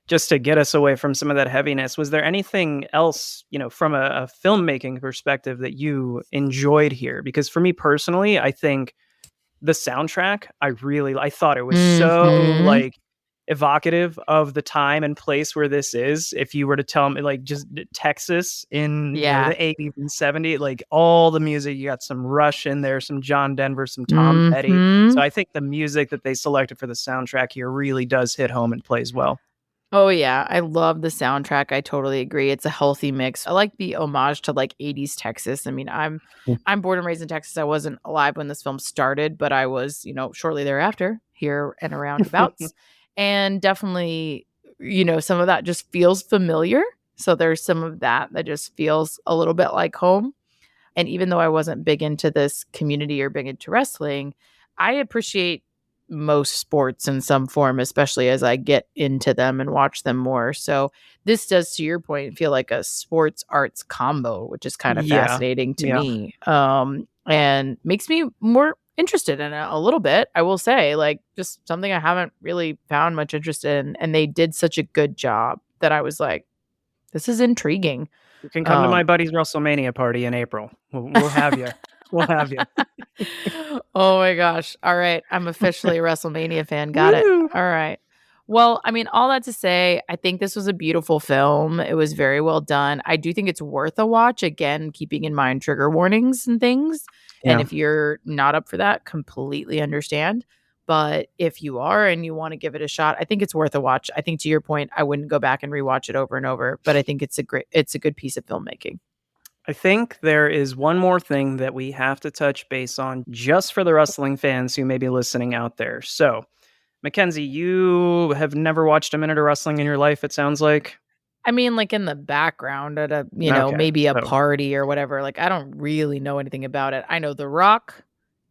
Speaker 1: just to get us away from some of that heaviness, was there anything else, from a filmmaking perspective that you enjoyed here? Because for me personally, I think the soundtrack, I thought it was so
Speaker 2: Mhm.
Speaker 1: like evocative of the time and place where this is. If you were to tell me, like, just Texas in the 80s and 70s, like all the music, you got some Rush in there, some John Denver, some Tom Petty. So I think the music that they selected for the soundtrack here really does hit home and plays well.
Speaker 2: Oh yeah, I love the soundtrack. I totally agree. It's a healthy mix. I like the homage to like 80s Texas. I mean, I'm born and raised in Texas. I wasn't alive when this film started, but I was, shortly thereafter here and around abouts. And definitely, some of that just feels familiar. So there's some of that just feels a little bit like home. And even though I wasn't big into this community or big into wrestling, I appreciate most sports in some form, especially as I get into them and watch them more. So this does, to your point, feel like a sports arts combo, which is kind of fascinating to me. And makes me more interested in it a little bit. I will say, like, just something I haven't really found much interest in. And they did such a good job that I was like, this is intriguing.
Speaker 1: You can come to my buddy's WrestleMania party in April. We'll have you. We'll have you.
Speaker 2: Oh my gosh. All right. I'm officially a WrestleMania fan. Got it. All right. Well, I mean, all that to say, I think this was a beautiful film. It was very well done. I do think it's worth a watch. Again, keeping in mind trigger warnings and things. Yeah. And if you're not up for that, completely understand. But if you are and you want to give it a shot, I think it's worth a watch. I think, to your point, I wouldn't go back and rewatch it over and over, but I think it's a good piece of filmmaking.
Speaker 1: I think there is one more thing that we have to touch base on just for the wrestling fans who may be listening out there. So, Mackenzie, you have never watched a minute of wrestling in your life, it sounds like?
Speaker 2: I mean, like in the background at a, maybe a party or whatever. Like, I don't really know anything about it. I know The Rock.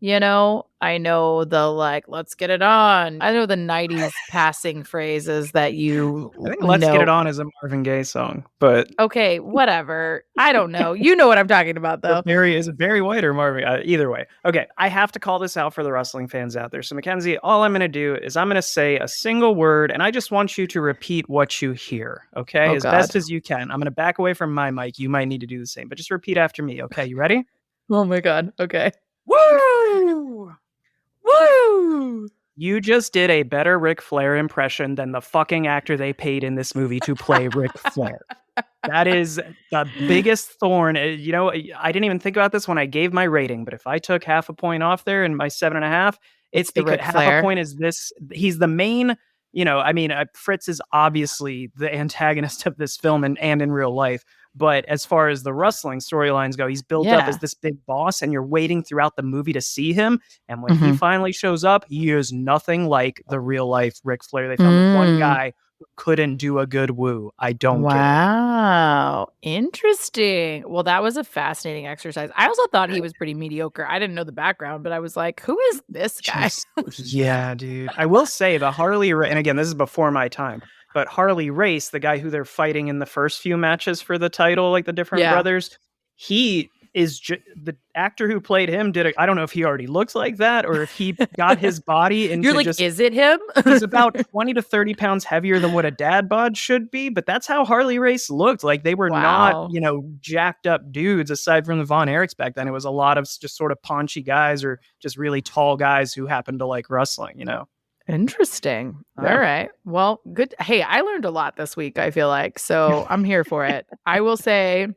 Speaker 2: I know the, like, let's get it on. I know the 90s passing phrases that you
Speaker 1: I think Let's Get It On is a Marvin Gaye song, but...
Speaker 2: Okay, whatever. I don't know. You know what I'm talking about, though.
Speaker 1: Is it Barry White or Marvin? Either way. Okay, I have to call this out for the wrestling fans out there. So, Mackenzie, all I'm going to do is I'm going to say a single word, and I just want you to repeat what you hear, okay? Best as you can. I'm going to back away from my mic. You might need to do the same, but just repeat after me, okay? You ready?
Speaker 2: Oh, my God. Okay.
Speaker 1: Woo! Woo! You just did a better Ric Flair impression than the fucking actor they paid in this movie to play Ric Flair. That is the biggest thorn. I didn't even think about this when I gave my rating, but if I took half a point off there in my 7.5, it's because half a point is this. He's the main, Fritz is obviously the antagonist of this film and in real life. But as far as the wrestling storylines go, he's built up as this big boss, and you're waiting throughout the movie to see him. And when he finally shows up, he is nothing like the real life Ric Flair. They found one guy who couldn't do a good woo. I don't get it.
Speaker 2: Wow. Interesting. Well, that was a fascinating exercise. I also thought he was pretty mediocre. I didn't know the background, but I was like, who is this guy?
Speaker 1: Yeah, dude. I will say the Harley, and again, this is before my time, but Harley Race, the guy who they're fighting in the first few matches for the title, like the different brothers, he is the actor who played him I don't know if he already looks like that or if he got his body into
Speaker 2: You're like, is it him?
Speaker 1: He's about 20 to 30 pounds heavier than what a dad bod should be, but that's how Harley Race looked. Like, they were not, jacked up dudes aside from the Von Erichs back then. It was a lot of just sort of paunchy guys or just really tall guys who happened to like wrestling,
Speaker 2: Interesting. Yeah. All right. Well, good. Hey, I learned a lot this week, I feel like. So I'm here for it. I will say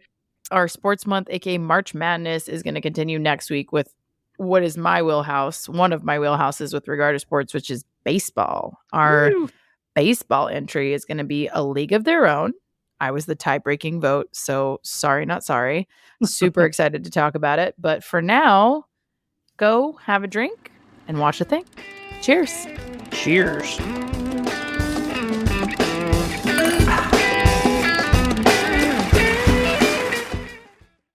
Speaker 2: our sports month, aka March Madness, is going to continue next week with what is my wheelhouse, one of my wheelhouses with regard to sports, which is baseball. Our baseball entry is going to be A League of Their Own. I was the tie-breaking vote, so sorry, not sorry. Super excited to talk about it. But for now, go have a drink and watch a thing. Cheers.
Speaker 1: Cheers.